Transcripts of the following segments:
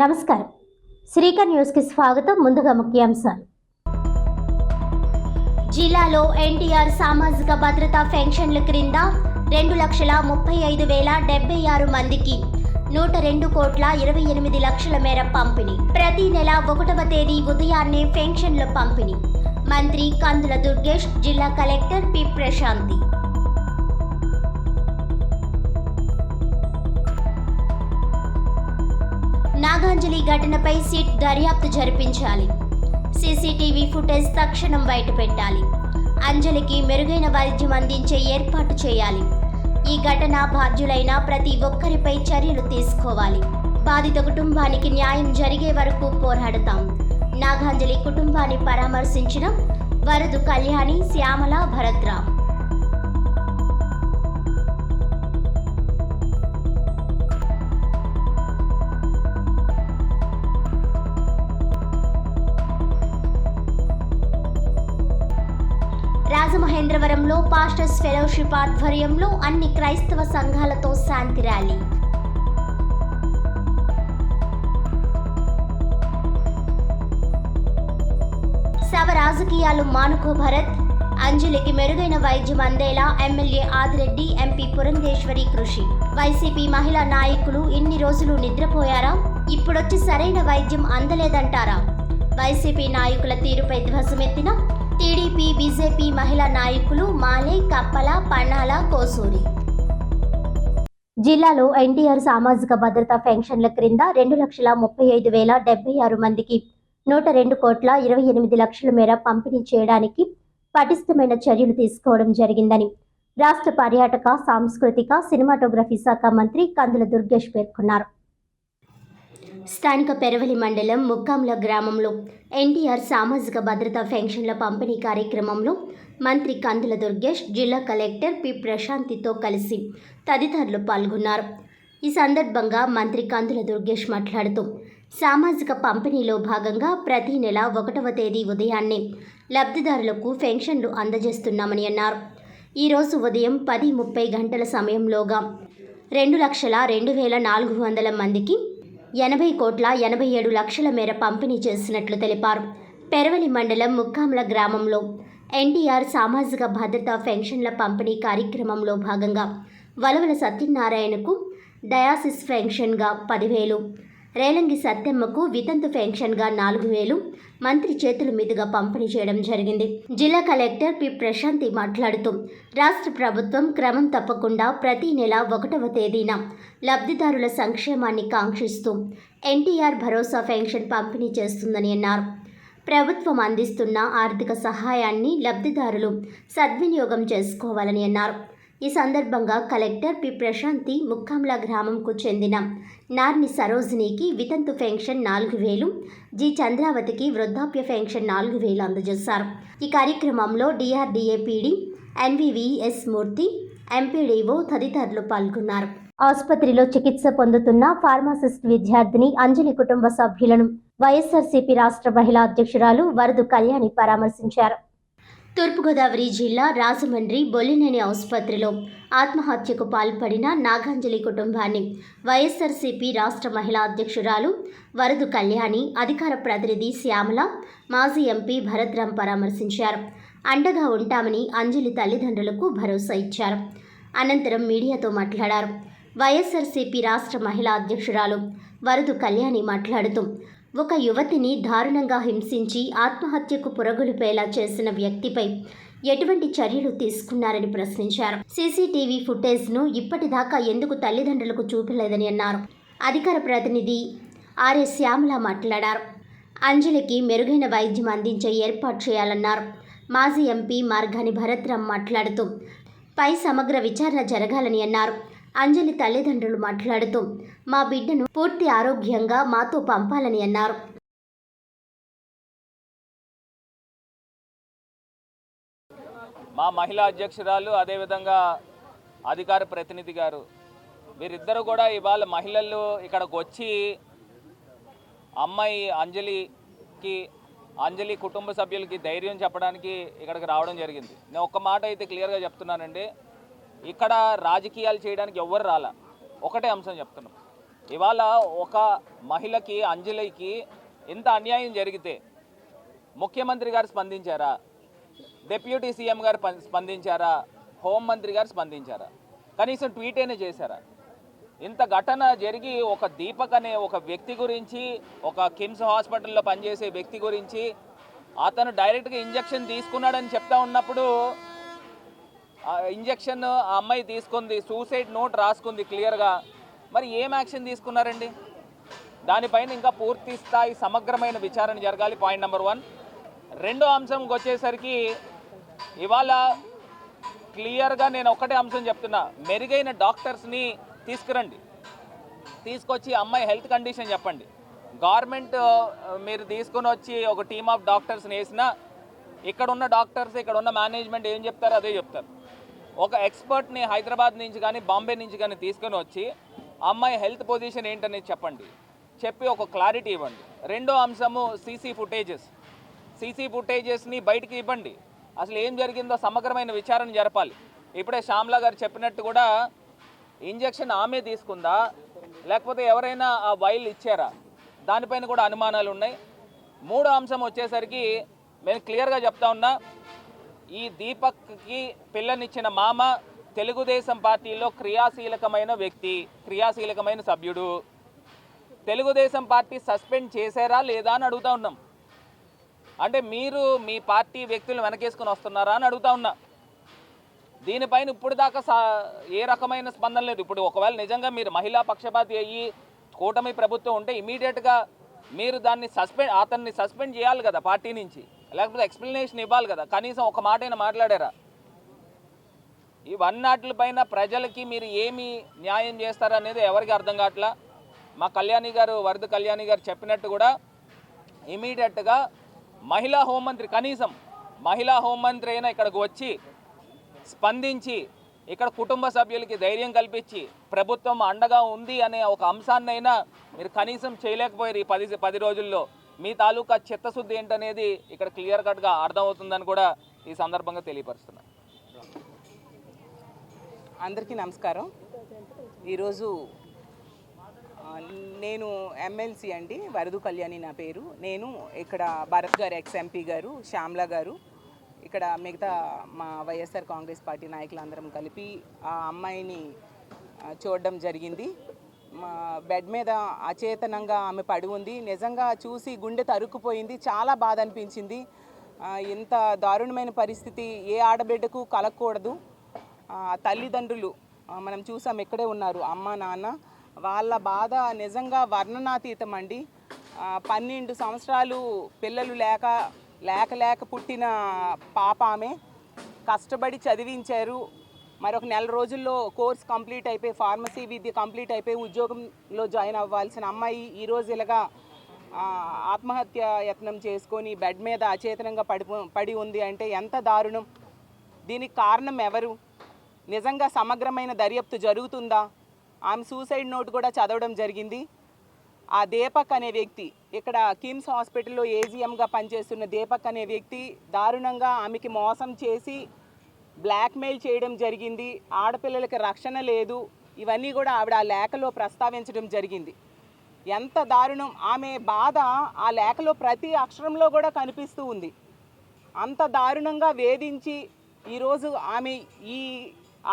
నమస్కారం. శ్రీకర్ న్యూస్ కి స్వాగతం. ముందుగా ముఖ్యాంశాలు. జిల్లాలో ఎన్టీఆర్ సామాజిక భద్రతా పెన్షన్ల క్రింద 2,35,076 మందికి 102,28,00,000 మేర పంపిణీ. ప్రతి నెల 1వ తేదీ ఉదయాన్నే పెన్షన్ల పంపిణీ. మంత్రి కందుల దుర్గేష్, జిల్లా కలెక్టర్ పి ప్రశాంతి. నాగాంజలి ఘటనపై సిట్ దర్యాప్తు జరిపించాలి. సీసీటీవీ ఫుటేజ్ తక్షణం బయటపెట్టాలి. అంజలికి మెరుగైన వైద్యం అందించే ఏర్పాటు చేయాలి. ఈ ఘటన బాధ్యులైన ప్రతి ఒక్కరిపై చర్యలు తీసుకోవాలి. బాధిత కుటుంబానికి న్యాయం జరిగే వరకు పోరాడతాం. నాగాంజలి కుటుంబాన్ని పరామర్శించిన వరదు కళ్యాణి, శ్యామల, భరత్రామ్. రాజమహేంద్రవరంలో పాస్టర్స్ ఫెలోషిప్ ఆధ్వర్యంలో అన్ని క్రైస్తవ సంఘాలతో శాంతి ర్యాలీ. శవ రాజకీయాలు మానుకో భరత్. అంజలికి మెరుగైన వైద్యం అందేలా ఎమ్మెల్యే ఆదిరెడ్డి, ఎంపీ పురంధేశ్వరి కృషి. వైసీపీ మహిళా నాయకులు ఇన్ని రోజులు నిద్రపోయారా? ఇప్పుడొచ్చి సరైన వైద్యం అందలేదంటారా? వైసీపీ నాయకుల తీరుపై ధ్వజమెత్తిన టీడీపీ, బీజేపీ మహిళా నాయకులు మాలే, కప్పల, పన్నాల, కోసూరి. జిల్లాలో ఎన్టీఆర్ సామాజిక భద్రతా పెన్షన్ల క్రింద 2,35,076 మందికి 102,28,00,000 మేర పంపిణీ చేయడానికి పటిష్టమైన చర్యలు తీసుకోవడం జరిగిందని రాష్ట్ర పర్యాటక, సాంస్కృతిక, సినిమాటోగ్రఫీ శాఖ మంత్రి కందుల దుర్గేష్ పేర్కొన్నారు. స్థానిక పెరవలి మండలం ముక్కాంల గ్రామంలో ఎన్టీఆర్ సామాజిక భద్రతా పెన్షన్ల పంపిణీ కార్యక్రమంలో మంత్రి కందుల దుర్గేష్, జిల్లా కలెక్టర్ పి ప్రశాంతితో కలిసి తదితరులు పాల్గొన్నారు. ఈ సందర్భంగా మంత్రి కందుల దుర్గేష్ మాట్లాడుతూ సామాజిక పంపిణీలో భాగంగా ప్రతి నెల 1వ తేదీ ఉదయాన్నే లబ్ధిదారులకు పెన్షన్లు అందజేస్తున్నామని అన్నారు. ఈరోజు ఉదయం 10:30 గంటల సమయంలోగా 2,02,400 మందికి 80,87,00,000 మేర పంపిణీ చేసినట్లు తెలిపారు. పెరవలి మండలం ముక్కాంల గ్రామంలో ఎన్టీఆర్ సామాజిక భద్రతా పెన్షన్ల పంపిణీ కార్యక్రమంలో భాగంగా వలవల సత్యనారాయణకు డయాసిస్ పెన్షన్గా 10,000, రేలంగి సత్యమ్మకు వితంతు పెన్షన్గా 4,000 మంత్రి చేతుల మీదుగా పంపిణీ చేయడం జరిగింది. జిల్లా కలెక్టర్ పి ప్రశాంతి మాట్లాడుతూ రాష్ట్ర ప్రభుత్వం క్రమం తప్పకుండా ప్రతి నెల 1వ తేదీన లబ్ధిదారుల సంక్షేమాన్ని కాంక్షిస్తూ ఎన్టీఆర్ భరోసా పెన్షన్ పంపిణీ చేస్తుందని అన్నారు. ప్రభుత్వం అందిస్తున్న ఆర్థిక సహాయాన్ని లబ్ధిదారులు సద్వినియోగం చేసుకోవాలని అన్నారు. ఈ సందర్భంగా కలెక్టర్ పి ప్రశాంతి ముక్కాంల గ్రామంకు చెందిన నార్ని సరోజినికి వితంతు పెన్షన్ 4,000, జి చంద్రావతికి వృద్ధాప్య పెన్షన్ 4,000 అందజేశారు. ఈ కార్యక్రమంలో డిఆర్డీఏ పీడీ ఎన్వివిఎస్ మూర్తి, ఎంపీడీఓ తదితరులు పాల్గొన్నారు. ఆసుపత్రిలో చికిత్స పొందుతున్న ఫార్మాసిస్ట్ విద్యార్థిని అంజలి కుటుంబ సభ్యులను వైఎస్ఆర్సీపీ రాష్ట్ర మహిళా అధ్యక్షురాలు వరదు కళ్యాణి పరామర్శించారు. తూర్పుగోదావరి జిల్లా రాజమండ్రి బొల్లినేని ఆసుపత్రిలో ఆత్మహత్యకు పాల్పడిన నాగాంజలి కుటుంబాన్ని వైఎస్ఆర్సీపీ రాష్ట్ర మహిళా అధ్యక్షురాలు వరదు కళ్యాణి, అధికార ప్రతినిధి శ్యామల, మాజీ ఎంపీ భరత్రామ్ పరామర్శించారు. అండగా ఉంటామని అంజలి తల్లిదండ్రులకు భరోసా ఇచ్చారు. అనంతరం మీడియాతో మాట్లాడారు. వైఎస్ఆర్సీపీ రాష్ట్ర మహిళా అధ్యక్షురాలు వరదు కళ్యాణి మాట్లాడుతూ ఒక యువతిని దారుణంగా హింసించి ఆత్మహత్యకు పురగొలిపేలా చేసిన వ్యక్తిపై ఎటువంటి చర్యలు తీసుకున్నారని ప్రశ్నించారు. సీసీటీవీ ఫుటేజ్ను ఇప్పటిదాకా ఎందుకు తల్లిదండ్రులకు చూపలేదని అన్నారు. అధికార ప్రతినిధి ఆర్ఎస్ శ్యామల మాట్లాడారు. అంజలికి మెరుగైన వైద్యం అందించే ఏర్పాటు చేయాలన్నారు. మాజీ ఎంపీ మార్గాని భరత్రామ్ మాట్లాడుతూ పై సమగ్ర విచారణ జరగాలని అన్నారు. అంజలి తల్లిదండ్రులు మాట్లాడుతూ మా బిడ్డను పూర్తి ఆరోగ్యంగా మాతో పంపాలని అన్నారు. మా మహిళా అధ్యక్షురాలు, అదేవిధంగా అధికార ప్రతినిధి గారు, వీరిద్దరూ కూడా ఇవాళ మహిళలు ఇక్కడికి వచ్చి అమ్మాయి అంజలి కుటుంబ సభ్యులకి ధైర్యం చెప్పడానికి ఇక్కడికి రావడం జరిగింది. నేను ఒక్క మాట అయితే క్లియర్గా చెప్తున్నానండి, ఇక్కడ రాజకీయాలు చేయడానికి ఎవ్వరు రాలా. ఒకటే అంశం చెప్తున్నాం, ఇవాళ ఒక మహిళకి అంజలికి ఇంత అన్యాయం జరిగితే ముఖ్యమంత్రి గారు స్పందించారా, డిప్యూటీ సీఎం గారు స్పందించారా, హోంమంత్రి గారు స్పందించారా, కనీసం ట్వీట్ అయినా చేశారా? ఇంత ఘటన జరిగి ఒక దీపక్ అనే ఒక వ్యక్తి గురించి, ఒక కిమ్స్ హాస్పిటల్లో పనిచేసే వ్యక్తి గురించి అతను డైరెక్ట్గా ఇంజెక్షన్ తీసుకున్నాడని చెప్తా ఉన్నప్పుడు ఇంజెక్షన్ ఆ అమ్మాయి తీసుకుంది, సూసైడ్ నోట్ రాసుకుంది క్లియర్గా. మరి ఏం యాక్షన్ తీసుకున్నారండి? దానిపైన ఇంకా పూర్తి స్థాయి సమగ్రమైన విచారణ జరగాలి. Point number 1. రెండో అంశంకి వచ్చేసరికి ఇవాళ క్లియర్గా నేను ఒకటే అంశం చెప్తున్నా, మెరుగైన డాక్టర్స్ని తీసుకురండి, తీసుకొచ్చి అమ్మాయి హెల్త్ కండిషన్ చెప్పండి. గవర్నమెంట్ మీరు తీసుకొని వచ్చి ఒక టీమ్ ఆఫ్ డాక్టర్స్ని వేసినా ఇక్కడ ఉన్న డాక్టర్స్, ఇక్కడ ఉన్న మేనేజ్మెంట్ ఏం చెప్తారో అదే చెప్తారు. ఒక ఎక్స్పర్ట్ని హైదరాబాద్ నుంచి కానీ బాంబే నుంచి కానీ తీసుకొని వచ్చి అమ్మాయి హెల్త్ పొజిషన్ ఏంటనేది చెప్పండి, చెప్పి ఒక క్లారిటీ ఇవ్వండి. రెండో అంశము సీసీ ఫుటేజెస్ని బయటికి ఇవ్వండి. అసలు ఏం జరిగిందో సమగ్రమైన విచారణ జరపాలి. ఇప్పుడే శ్యామ్లా గారు చెప్పినట్టు కూడా ఇంజెక్షన్ ఆమె తీసుకుందా లేకపోతే ఎవరైనా ఆ వైల్ ఇచ్చారా, దానిపైన కూడా అనుమానాలు ఉన్నాయి. మూడో అంశం వచ్చేసరికి నేను క్లియర్గా చెప్తా ఉన్నా, ఈ దీపక్కి పిల్లనిచ్చిన మామ తెలుగుదేశం పార్టీలో క్రియాశీలకమైన వ్యక్తి, క్రియాశీలకమైన సభ్యుడు. తెలుగుదేశం పార్టీ సస్పెండ్ చేశారా లేదా అని అడుగుతా ఉన్నాం. అంటే మీరు మీ పార్టీ వ్యక్తులు వెనకేసుకుని వస్తున్నారా అని అడుగుతా ఉన్నా. దీనిపైన ఇప్పుడు దాకా ఏ రకమైన స్పందన లేదు. ఇప్పుడు ఒకవేళ నిజంగా మీరు మహిళా పక్షపాతి అయ్యి కూటమి ప్రభుత్వం ఉంటే ఇమీడియట్గా మీరు దాన్ని అతన్ని సస్పెండ్ చేయాలి కదా పార్టీ నుంచి, లేకపోతే ఎక్స్ప్లెనేషన్ ఇవ్వాలి కదా. కనీసం ఒక మాట అయినా మాట్లాడారా? ఇవన్నిటిపైన ప్రజలకి మీరు ఏమి న్యాయం చేస్తారనేది ఎవరికి అర్థం కావట్లా. మా కళ్యాణి గారు, వరద కళ్యాణి గారు చెప్పినట్టు కూడా ఇమీడియట్గా మహిళా హోంమంత్రి, కనీసం మహిళా హోంమంత్రి అయినా ఇక్కడికి వచ్చి స్పందించి ఇక్కడ కుటుంబ సభ్యులకి ధైర్యం కల్పించి ప్రభుత్వం అండగా ఉంది అనే ఒక అంశాన్నైనా మీరు కనీసం చేయలేకపోయారు ఈ 10 రోజుల్లో. మీ తాలూకా చిత్తశుద్ధి ఏంటనేది ఇక్కడ క్లియర్ కట్గా అర్థమవుతుందని కూడా ఈ సందర్భంగా తెలియపరుస్తున్నాను. అందరికీ నమస్కారం. ఈరోజు నేను ఎమ్మెల్సీ అండి, వరదు కళ్యాణి నా పేరు. నేను ఇక్కడ భరత్ గారు, ఎక్స్-ఎంపీ గారు, శ్యామ్లా గారు, ఇక్కడ మిగతా మా వైఎస్ఆర్ కాంగ్రెస్ పార్టీ నాయకులందరం కలిపి ఆ అమ్మాయిని చూడడం జరిగింది. మా బెడ్ మీద అచేతనంగా ఆమె పడి ఉంది. నిజంగా చూసి గుండె తరుక్కుపోయింది, చాలా బాధ అనిపించింది. ఇంత దారుణమైన పరిస్థితి ఏ ఆడబిడ్డకు కలగకూడదు. తల్లిదండ్రులు మనం చూసాం, ఇక్కడే ఉన్నారు, అమ్మ నాన్న, వాళ్ళ బాధ నిజంగా వర్ణనాతీతం అండి. 12 సంవత్సరాలు పిల్లలు లేక పుట్టిన పాప ఆమె. కష్టపడి చదివించారు. మరొక నెల రోజుల్లో కోర్స్ కంప్లీట్ అయిపోయి, ఫార్మసీ విద్య కంప్లీట్ అయిపోయి ఉద్యోగంలో జాయిన్ అవ్వాల్సిన అమ్మాయి ఈరోజు ఇలాగా ఆత్మహత్య యత్నం చేసుకొని బెడ్ మీద అచేతనంగా పడి ఉంది అంటే ఎంత దారుణం. దీనికి కారణం ఎవరు? నిజంగా సమగ్రమైన దర్యాప్తు జరుగుతుందా? ఆమె సూసైడ్ నోట్ కూడా చదవడం జరిగింది. ఆ దీపక్ అనే వ్యక్తి, ఇక్కడ కిమ్స్ హాస్పిటల్లో ఏజీఎంగా పనిచేస్తున్న దీపక్ అనే వ్యక్తి దారుణంగా ఆమెకి మోసం చేసి బ్లాక్మెయిల్ చేయడం జరిగింది. ఆడపిల్లలకి రక్షణ లేదు, ఇవన్నీ కూడా ఆవిడ ఆ లేఖలో ప్రస్తావించడం జరిగింది. ఎంత దారుణం! ఆమె బాధ ఆ లేఖలో ప్రతి అక్షరంలో కూడా కనిపిస్తూ ఉంది. అంత దారుణంగా వేధించి ఈరోజు ఆమె ఈ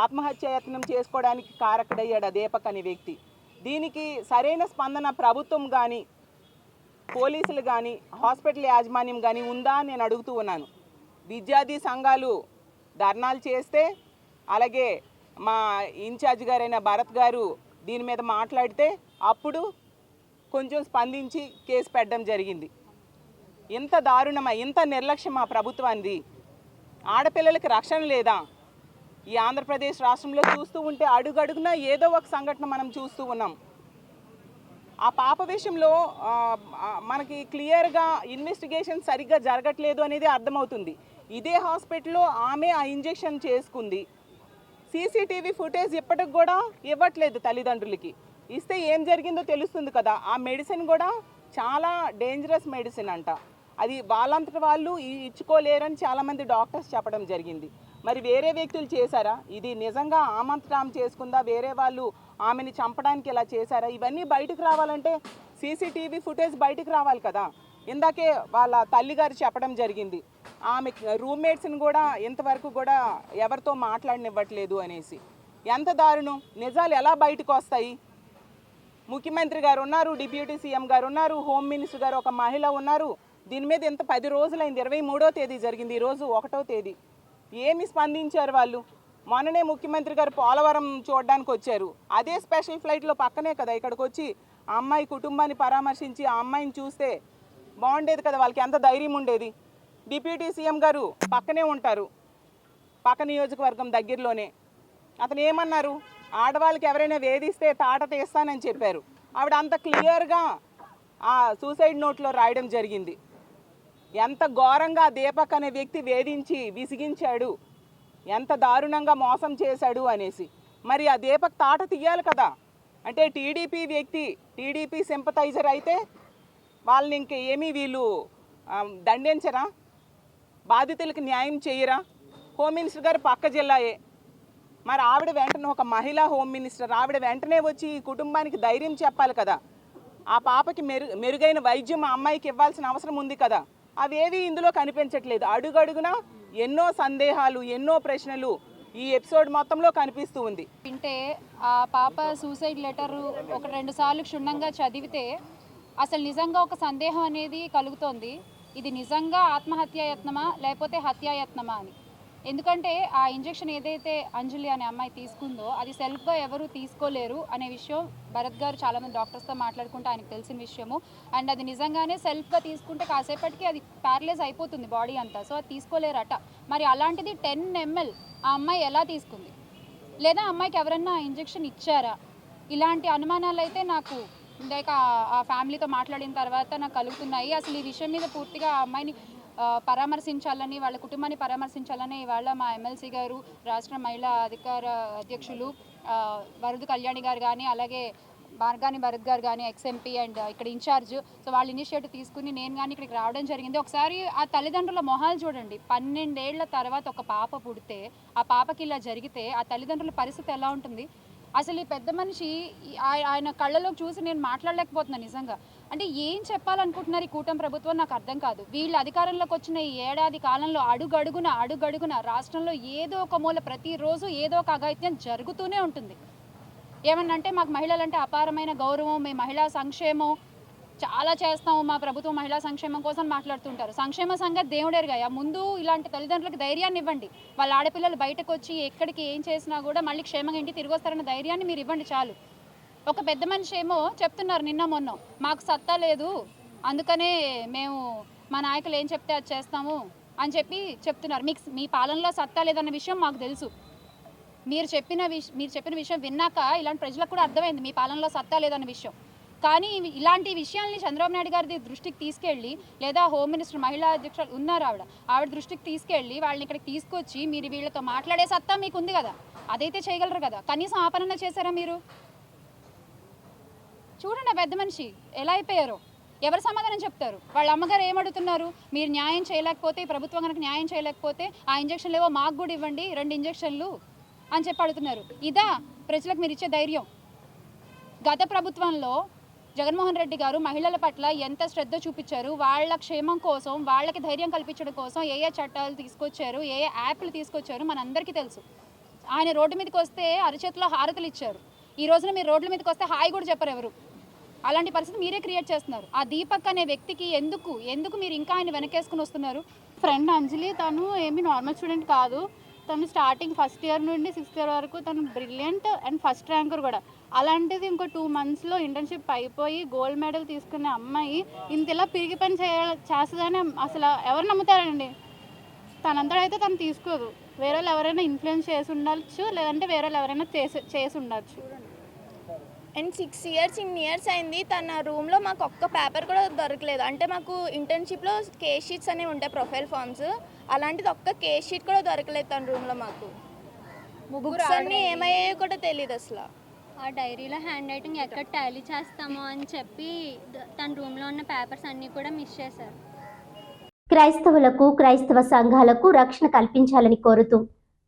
ఆత్మహత్యాయత్నం చేసుకోవడానికి కారకుడయ్యాడు ఆ దీపక్ అనే వ్యక్తి. దీనికి సరైన స్పందన ప్రభుత్వం కానీ, పోలీసులు కానీ, హాస్పిటల్ యాజమాన్యం కానీ ఉందా అని నేను అడుగుతూ ఉన్నాను. విద్యార్థి సంఘాలు ధర్నాలు చేస్తే, అలాగే మా ఇన్ఛార్జ్ గారైన భరత్ గారు దీని మీద మాట్లాడితే అప్పుడు కొంచెం స్పందించి కేసు పెట్టడం జరిగింది. ఇంత దారుణమా, ఇంత నిర్లక్ష్యమా ప్రభుత్వానికి? ఆడపిల్లలకి రక్షణ లేదా? ఈ ఆంధ్రప్రదేశ్ రాష్ట్రంలో చూస్తూ ఉంటే అడుగడుగునా ఏదో ఒక సంఘటన మనం చూస్తూ ఉన్నాం. ఆ పాప విషయంలో మనకి క్లియర్గా ఇన్వెస్టిగేషన్ సరిగ్గా జరగట్లేదు అనేది అర్థమవుతుంది. ఇదే హాస్పిటల్లో ఆమె ఆ ఇంజెక్షన్ చేసుకుంది. సీసీటీవీ ఫుటేజ్ ఇప్పటికి కూడా ఇవ్వట్లేదు తల్లిదండ్రులకి. ఇస్తే ఏం జరిగిందో తెలుస్తుంది కదా. ఆ మెడిసిన్ కూడా చాలా డేంజరస్ మెడిసిన్ అంట. అది వాళ్ళంతటి వాళ్ళు ఇచ్చుకోలేరని చాలామంది డాక్టర్స్ చెప్పడం జరిగింది. మరి వేరే వ్యక్తులు చేశారా? ఇది నిజంగా ఆమంతటా ఆమె చేసుకుందా? వేరే వాళ్ళు ఆమెని చంపడానికి ఇలా చేశారా? ఇవన్నీ బయటకు రావాలంటే సీసీటీవీ ఫుటేజ్ బయటకు రావాలి కదా. ఇందాకే వాళ్ళ తల్లిగారు చెప్పడం జరిగింది, ఆమె రూమ్మేట్స్ని కూడా ఇంతవరకు కూడా ఎవరితో మాట్లాడనివ్వట్లేదు అనేసి. ఎంత దారుణం! నిజాలు ఎలా బయటకు వస్తాయి? ముఖ్యమంత్రి గారు ఉన్నారు, డిప్యూటీ సీఎం గారు ఉన్నారు, హోమ్ మినిస్టర్ గారు ఒక మహిళ ఉన్నారు. దీని మీద ఇంత 10 రోజులైంది. 23వ తేదీ జరిగింది, ఈరోజు 1వ తేదీ. ఏమి స్పందించారు వాళ్ళు? మొన్ననే ముఖ్యమంత్రి గారు పోలవరం చూడడానికి వచ్చారు. అదే స్పెషల్ ఫ్లైట్లో పక్కనే కదా ఇక్కడికి వచ్చి ఆ అమ్మాయి కుటుంబాన్ని పరామర్శించి ఆ అమ్మాయిని చూస్తే బాగుండేది కదా, వాళ్ళకి ఎంత ధైర్యం ఉండేది. డిప్యూటీ సీఎం గారు పక్కనే ఉంటారు, పక్క నియోజకవర్గం దగ్గరలోనే. అతను ఏమన్నారు? ఆడవాళ్ళకి ఎవరైనా వేధిస్తే తాట తీస్తానని చెప్పారు. ఆవిడ అంత క్లియర్గా ఆ సూసైడ్ నోట్లో రాయడం జరిగింది. ఎంత ఘోరంగా దీపక్ అనే వ్యక్తి వేధించి విసిగించాడు, ఎంత దారుణంగా మోసం చేశాడు అనేసి. మరి ఆ దీపక్ తాట తీయాలి కదా. అంటే టీడీపీ వ్యక్తి, టీడీపీ సింపథైజర్ అయితే వాళ్ళని ఇంక ఏమీ వీళ్ళు దండించరా? బాధితులకు న్యాయం చేయరా? హోమ్ మినిస్టర్ గారు పక్క జిల్లాయే, మరి ఆవిడ వెంటనే ఒక మహిళా హోమ్ మినిస్టర్, ఆవిడ వెంటనే వచ్చి ఈ కుటుంబానికి ధైర్యం చెప్పాలి కదా. ఆ పాపకి మెరుగైన వైద్యం ఆ అమ్మాయికి ఇవ్వాల్సిన అవసరం ఉంది కదా. అవేవి ఇందులో కనిపించట్లేదు. అడుగడుగునా ఎన్నో సందేహాలు, ఎన్నో ప్రశ్నలు ఈ ఎపిసోడ్ మొత్తంలో కనిపిస్తూ ఉంది. వింటే ఆ పాప సూసైడ్ లెటర్ 1-2 సార్లు క్షుణ్ణంగా చదివితే అసలు నిజంగా ఒక సందేహం అనేది కలుగుతోంది, ఇది నిజంగా ఆత్మహత్యాయత్నమా లేకపోతే హత్యాయత్నమా అని. ఎందుకంటే ఆ ఇంజెక్షన్ ఏదైతే అంజలి అనే అమ్మాయి తీసుకుందో అది సెల్ఫ్గా ఎవరు తీసుకోలేరు అనే విషయం భరత్ గారు చాలామంది డాక్టర్స్తో మాట్లాడుకుంటే ఆయనకు తెలిసిన విషయము. అండ్ అది నిజంగానే సెల్ఫ్గా తీసుకుంటే కాసేపటికి అది ప్యారలైజ్ అయిపోతుంది బాడీ అంతా, సో అది తీసుకోలేరట. మరి అలాంటిది 10 ml ఆ అమ్మాయి ఎలా తీసుకుంది? లేదా అమ్మాయికి ఎవరన్నా ఇంజెక్షన్ ఇచ్చారా? ఇలాంటి అనుమానాలు అయితే నాకు ఇందాక ఆ ఫ్యామిలీతో మాట్లాడిన తర్వాత నాకు కలుగుతున్నాయి. అసలు ఈ విషయం మీద పూర్తిగా ఆ అమ్మాయిని పరామర్శించాలని, వాళ్ళ కుటుంబాన్ని పరామర్శించాలని ఇవాళ మా ఎమ్మెల్సీ గారు, రాష్ట్ర మహిళా అధ్యక్షులు వరద కళ్యాణి గారు కానీ, అలాగే మార్గాని భరత్ గారు కానీ, ఎక్స్ఎంపీ అండ్ ఇక్కడ ఇన్ఛార్జ్, సో వాళ్ళు ఇనిషియేటివ్ తీసుకుని నేను కానీ ఇక్కడికి రావడం జరిగింది. ఒకసారి ఆ తల్లిదండ్రుల మొహాలు చూడండి. 12 ఏళ్ల తర్వాత ఒక పాప పుడితే ఆ పాపకి ఇలా జరిగితే ఆ తల్లిదండ్రుల పరిస్థితి ఎలా ఉంటుంది? అసలు ఈ పెద్ద మనిషి ఆయన కళ్ళలో చూసి నేను మాట్లాడలేకపోతున్నాను నిజంగా. అంటే ఏం చెప్పాలనుకుంటున్నారు ఈ కూటమి ప్రభుత్వం నాకు అర్థం కాదు. వీళ్ళు అధికారంలోకి వచ్చిన ఈ ఏడాది కాలంలో అడుగడుగున రాష్ట్రంలో ఏదో ఒక మూల ప్రతిరోజు ఏదో ఒక అఘాయిత్యం జరుగుతూనే ఉంటుంది. ఏమన్నంటే మాకు మహిళలంటే అపారమైన గౌరవం, మేము మహిళా సంక్షేమం చాలా చేస్తాము, మా ప్రభుత్వం మహిళా సంక్షేమం కోసం మాట్లాడుతుంటారు. సంక్షేమ సంగతి దేవుడేరుగా. ముందు ఇలాంటి తల్లిదండ్రులకు ధైర్యాన్ని ఇవ్వండి. వాళ్ళ ఆడపిల్లలు బయటకు వచ్చి ఎక్కడికి ఏం చేసినా కూడా మళ్ళీ క్షేమంగా ఇంటికి తిరిగి వస్తారన్న ధైర్యాన్ని మీరు ఇవ్వండి చాలు. ఒక పెద్ద మనిషి ఏమో చెప్తున్నారు నిన్న మొన్న, మాకు సత్తా లేదు అందుకనే మేము మా నాయకులు ఏం చెప్తే అది చేస్తాము అని చెప్తున్నారు. మీ పాలనలో సత్తా లేదన్న విషయం మాకు తెలుసు. మీరు చెప్పిన విషయం విన్నాక ఇలాంటి ప్రజలకు కూడా అర్థమైంది మీ పాలనలో సత్తా లేదన్న విషయం. కానీ ఇలాంటి విషయాల్ని చంద్రబాబు నాయుడు గారి దృష్టికి తీసుకెళ్ళి, లేదా హోమ్ మినిస్టర్ మహిళా అధ్యక్షులు ఉన్నారు ఆవిడ దృష్టికి తీసుకెళ్ళి వాళ్ళని ఇక్కడికి తీసుకొచ్చి మీరు వీళ్ళతో మాట్లాడే సత్తా మీకు ఉంది కదా, అదైతే చేయగలరు కదా. కనీసం ఆ పనన్నా చేశారా మీరు? చూడండి పెద్ద మనిషి ఎలా అయిపోయారో. ఎవరు సమాధానం చెప్తారు? వాళ్ళ అమ్మగారు ఏమడుగుతున్నారు? మీరు న్యాయం చేయలేకపోతే, ఈ ప్రభుత్వం కనుక న్యాయం చేయలేకపోతే ఆ ఇంజక్షన్లు ఏవో మాకు కూడా ఇవ్వండి, 2 ఇంజక్షన్లు అని చెప్పి అడుగుతున్నారు. ఇదా ప్రజలకు మీరు ఇచ్చే ధైర్యం? గత ప్రభుత్వంలో జగన్మోహన్ రెడ్డి గారు మహిళల పట్ల ఎంత శ్రద్ధ చూపించారు, వాళ్ళ క్షేమం కోసం, వాళ్ళకి ధైర్యం కల్పించడం కోసం ఏ చట్టాలు తీసుకొచ్చారు, ఏ యాప్లు తీసుకొచ్చారు మనందరికీ తెలుసు. ఆయన రోడ్డు మీదకి వస్తే అరచేతిలో హారతులు ఇచ్చారు. ఈ రోజున మీరు రోడ్ల మీదకి వస్తే హాయి కూడా చెప్పరు ఎవరు. అలాంటి పరిస్థితి మీరే క్రియేట్ చేస్తున్నారు. ఆ దీపక్ అనే వ్యక్తికి ఎందుకు మీరు ఇంకా ఆయన వెనకేసుకుని వస్తున్నారు? ఫ్రెండ్ అంజలి తను ఏమీ నార్మల్ స్టూడెంట్ కాదు. తను స్టార్టింగ్ 1st ఇయర్ నుండి 6th ఇయర్ వరకు తను బ్రిలియంట్ అండ్ ఫస్ట్ ర్యాంకర్ కూడా. అలాంటిది ఇంకో 2 monthsలో ఇంటర్న్షిప్ అయిపోయి గోల్డ్ మెడల్ తీసుకునే అమ్మాయి ఇంతలా పిరిగి పని చేస్తుందని అసలు ఎవరు నమ్ముతారండి? తనంతటా అయితే తను తీసుకోదు. వేరే వాళ్ళు ఎవరైనా ఇన్ఫ్లుయెన్స్ చేసి ఉండొచ్చు, లేదంటే వేరే వాళ్ళు ఎవరైనా చేసి ఉండొచ్చు. అండ్ 6 years అయింది. తన రూమ్లో మాకు ఒక్క పేపర్ కూడా దొరకలేదు. అంటే మాకు ఇంటర్న్షిప్లో కేస్ షీట్స్ అనేవి ఉంటాయి, ప్రొఫైల్ ఫామ్స్. అలాంటిది ఒక్క కేస్ షీట్ కూడా దొరకలేదు తన రూమ్లో. మాకు బుక్స్ అన్నీ ఏమయ్యాయో కూడా తెలియదు అసలు. ఆ డైరీలో హ్యాండ్ రైటింగ్ ఎక్కడ టాలీ చేస్తామో అని చెప్పి తన రూమ్లో ఉన్న పేపర్స్ అన్నీ కూడా మిస్ చేశారు. క్రైస్తవులకు, క్రైస్తవ సంఘాలకు రక్షణ కల్పించాలని కోరుతూ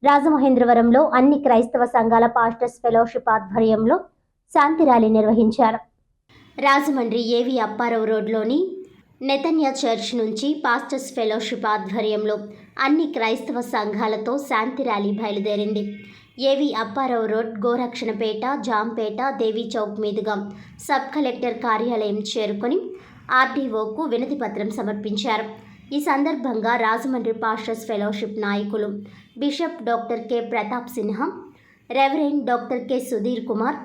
రాజమహేంద్రవరంలో అన్ని క్రైస్తవ సంఘాల పాస్టర్స్ ఫెలోషిప్ ఆధ్వర్యంలో శాంతి ర్యాలీ నిర్వహించారు. రాజమండ్రి ఏవి అప్పారావు రోడ్లోని నెతన్యా చర్చ్ నుంచి పాస్టర్స్ ఫెలోషిప్ ఆధ్వర్యంలో అన్ని క్రైస్తవ సంఘాలతో శాంతి ర్యాలీ బయలుదేరింది. ఏవి అప్పారావు రోడ్, గోరక్షణపేట, జాంపేట, దేవీ చౌక్ మీదుగా సబ్ కలెక్టర్ కార్యాలయం చేరుకొని ఆర్డీఓకు వినతి పత్రం సమర్పించారు. ఈ సందర్భంగా రాజమండ్రి పాస్టర్స్ ఫెలోషిప్ నాయకులు bishop doctor K Pratap Sinha, reverend doctor K Sudheer Kumar,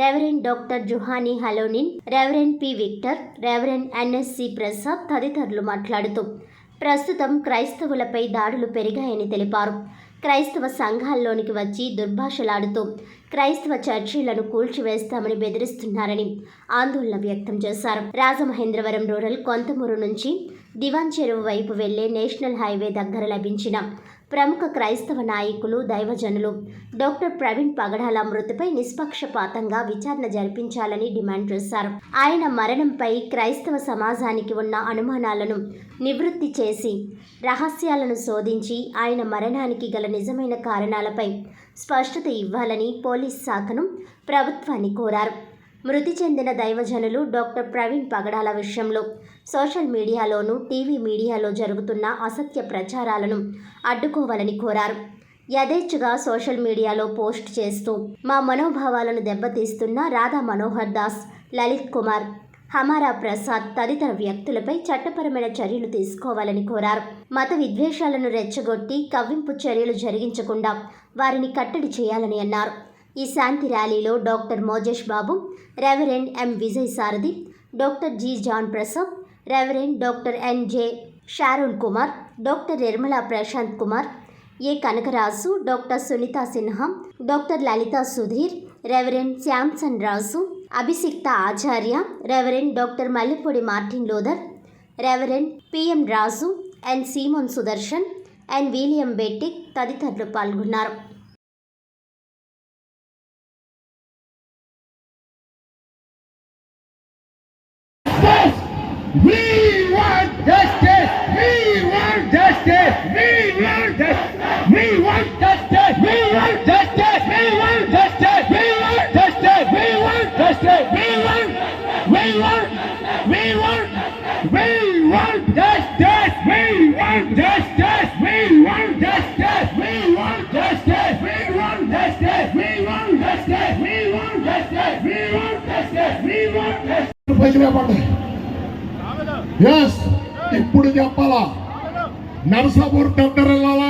reverend doctor Juhani Halonen, reverend P Victor, reverend NSC Prasad తదితరులు మాట్లాడుతూ ప్రస్తుతం క్రైస్తవులపై దాడులు పెరిగాయని తెలిపారు. క్రైస్తవ సంఘాల్లోనికి వచ్చి దుర్భాషలాడుతూ క్రైస్తవ చర్చిలను కూల్చివేస్తామని బెదిరిస్తున్నారని ఆందోళన వ్యక్తం చేశారు. రాజమహేంద్రవరం రూరల్ కొంతమూరు నుంచి దివాన్ చెరువు వైపు వెళ్లే నేషనల్ హైవే దగ్గర లభించిన ప్రముఖ క్రైస్తవ నాయకులు, దైవజనులు డాక్టర్ ప్రవీణ్ పగడాల మృతిపై నిష్పక్షపాతంగా విచారణ జరిపించాలని డిమాండ్ చేశారు. ఆయన మరణంపై క్రైస్తవ సమాజానికి ఉన్న అనుమానాలను నివృత్తి చేసి రహస్యాలను శోధించి ఆయన మరణానికి గల నిజమైన కారణాలపై స్పష్టత ఇవ్వాలని పోలీస్ శాఖను ప్రభుత్వాన్ని కోరారు. మృతి చెందిన దైవజనులు డాక్టర్ ప్రవీణ్ పగడాల విషయంలో సోషల్ మీడియాలోనూ టీవీ మీడియాలో జరుగుతున్న అసత్య ప్రచారాలను అడ్డుకోవాలని కోరారు. యథేచ్ఛగా సోషల్ మీడియాలో పోస్ట్ చేస్తూ మా మనోభావాలను దెబ్బతీస్తున్న రాధా మనోహర్ దాస్, లలిత్ కుమార్, హమారా ప్రసాద్ తదితర వ్యక్తులపై చట్టపరమైన చర్యలు తీసుకోవాలని కోరారు. మత విద్వేషాలను రెచ్చగొట్టి కవ్వింపు చర్యలు జరిగించకుండా వారిని కట్టడి చేయాలని అన్నారు. ఈ శాంతి ర్యాలీలో doctor Mojesh Babu, reverend M Vijay Sarathi, doctor G John Prasad, reverend doctor NJ Sharon Kumar, doctor Nirmala Prashant Kumar, A Kanakaraju, doctor Sunitha Sinha, doctor Lalitha Sudheer, reverend Samson Raju, అభిషిక్త ఆచార్య, reverend doctor Mallepudi Martin Luther, reverend PM Raju, N Simon Sudarshan, N William బెట్టిక్ తదితరులు పాల్గొన్నారు. We want justice. We want justice. We want justice. We want justice. We want justice. We want justice. We want justice. We want justice. We want. We want. We want. We want justice. We want justice. We want justice. We want justice. We want justice. We want justice. We want justice. We want justice. We want justice. Yes, ఇప్పుడు చెప్పాలా, Narasapur tender వెళ్ళాలా,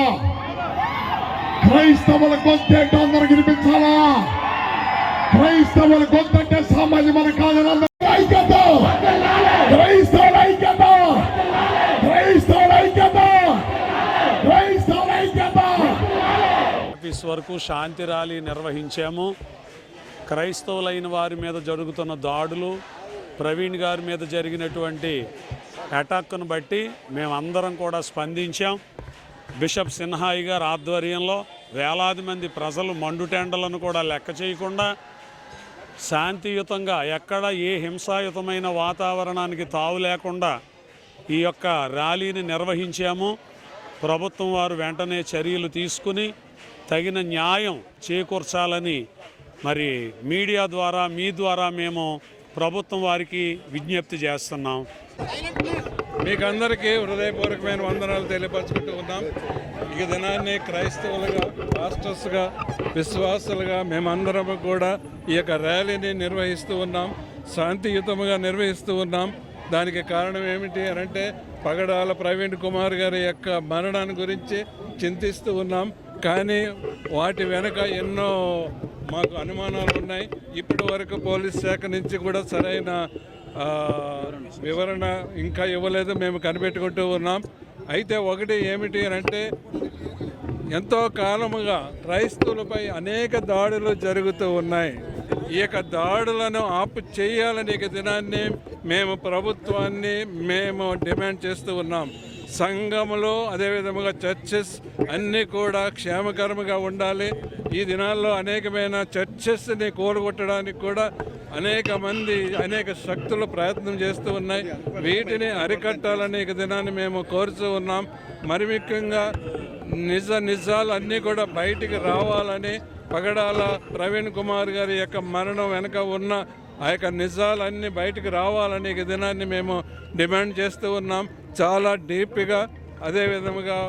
క్రైస్తవుల గొంతేంటో అందరూ వినిపించాలా, క్రైస్తవుల గొంతంటే సామాన్యమైన కాదని ఐక్యత, క్రైస్తవుల ఐక్యత, క్రైస్తవుల ఐక్యత, క్రైస్తవుల ఐక్యత. ఆఫీస్ వరకు శాంతి ర్యాలీ నిర్వహించాము. క్రైస్తవులైన వారి మీద జరుగుతున్న దాడులు, ప్రవీణ్ గారి మీద జరిగినటువంటి అటాక్ను బట్టి మేమందరం కూడా స్పందించాం. బిషప్ సిన్హాయి గారి ఆధ్వర్యంలో వేలాది మంది ప్రజలు మండుటెండలను కూడా లెక్క చేయకుండా శాంతియుతంగా ఎక్కడ ఏ హింసాయుతమైన వాతావరణానికి తావు లేకుండా ఈ యొక్క ర్యాలీని నిర్వహించాము. ప్రభుత్వం వారు వెంటనే చర్యలు తీసుకుని తగిన న్యాయం చేకూర్చాలని మరి మీడియా ద్వారా, మీ ద్వారా మేము ప్రభుత్వం వారికి విజ్ఞప్తి చేస్తున్నాం. మీకందరికీ హృదయపూర్వకమైన వందనాలు తెలియపరచుకుంటూ ఉన్నాం. ఈ దినాన్ని క్రైస్తవులుగా, పాస్టర్స్గా, విశ్వాసులుగా మేమందరం కూడా ఈ యొక్క ర్యాలీని నిర్వహిస్తూ ఉన్నాం, శాంతియుతముగా నిర్వహిస్తూ ఉన్నాం. దానికి కారణం ఏమిటి అనంటే పగడాల ప్రవీణ్ కుమార్ గారి యొక్క మరణాన్ని గురించి చింతిస్తూ ఉన్నాం. కానీ వాటి వెనుక ఎన్నో మాకు అనుమానాలు ఉన్నాయి. ఇప్పటి వరకు పోలీస్ శాఖ నుంచి కూడా సరైన వివరణ ఇంకా ఇవ్వలేదు, మేము కనిపెట్టుకుంటూ ఉన్నాం. అయితే ఒకటి ఏమిటి అంటే ఎంతో కాలముగా క్రైస్తవులపై అనేక దాడులు జరుగుతూ ఉన్నాయి. ఈ యొక్క దాడులను ఆపు చేయాలని ఈ దినాన్ని మేము ప్రభుత్వాన్ని డిమాండ్ చేస్తూ ఉన్నాం. సంఘములు అదేవిధముగా చర్చెస్ అన్నీ కూడా క్షేమకరంగా ఉండాలి. ఈ దినాల్లో అనేకమైన చర్చెస్ని కూలగొట్టడానికి కూడా అనేక మంది, అనేక శక్తులు ప్రయత్నం చేస్తూ ఉన్నాయి. వీటిని అరికట్టాలని ఈ దినాన్ని మేము కోరుతూ ఉన్నాం. మరి ముఖ్యంగా నిజాలు అన్నీ కూడా బయటికి రావాలని పగడాల ప్రవీణ్ కుమార్ గారి యొక్క మరణం వెనుక ఉన్న ఆ యొక్క నిజాలన్నీ బయటకు రావాలని ఈ దినాన్ని మేము డిమాండ్ చేస్తూ ఉన్నాం. చాలా డీప్గా, అదేవిధంగా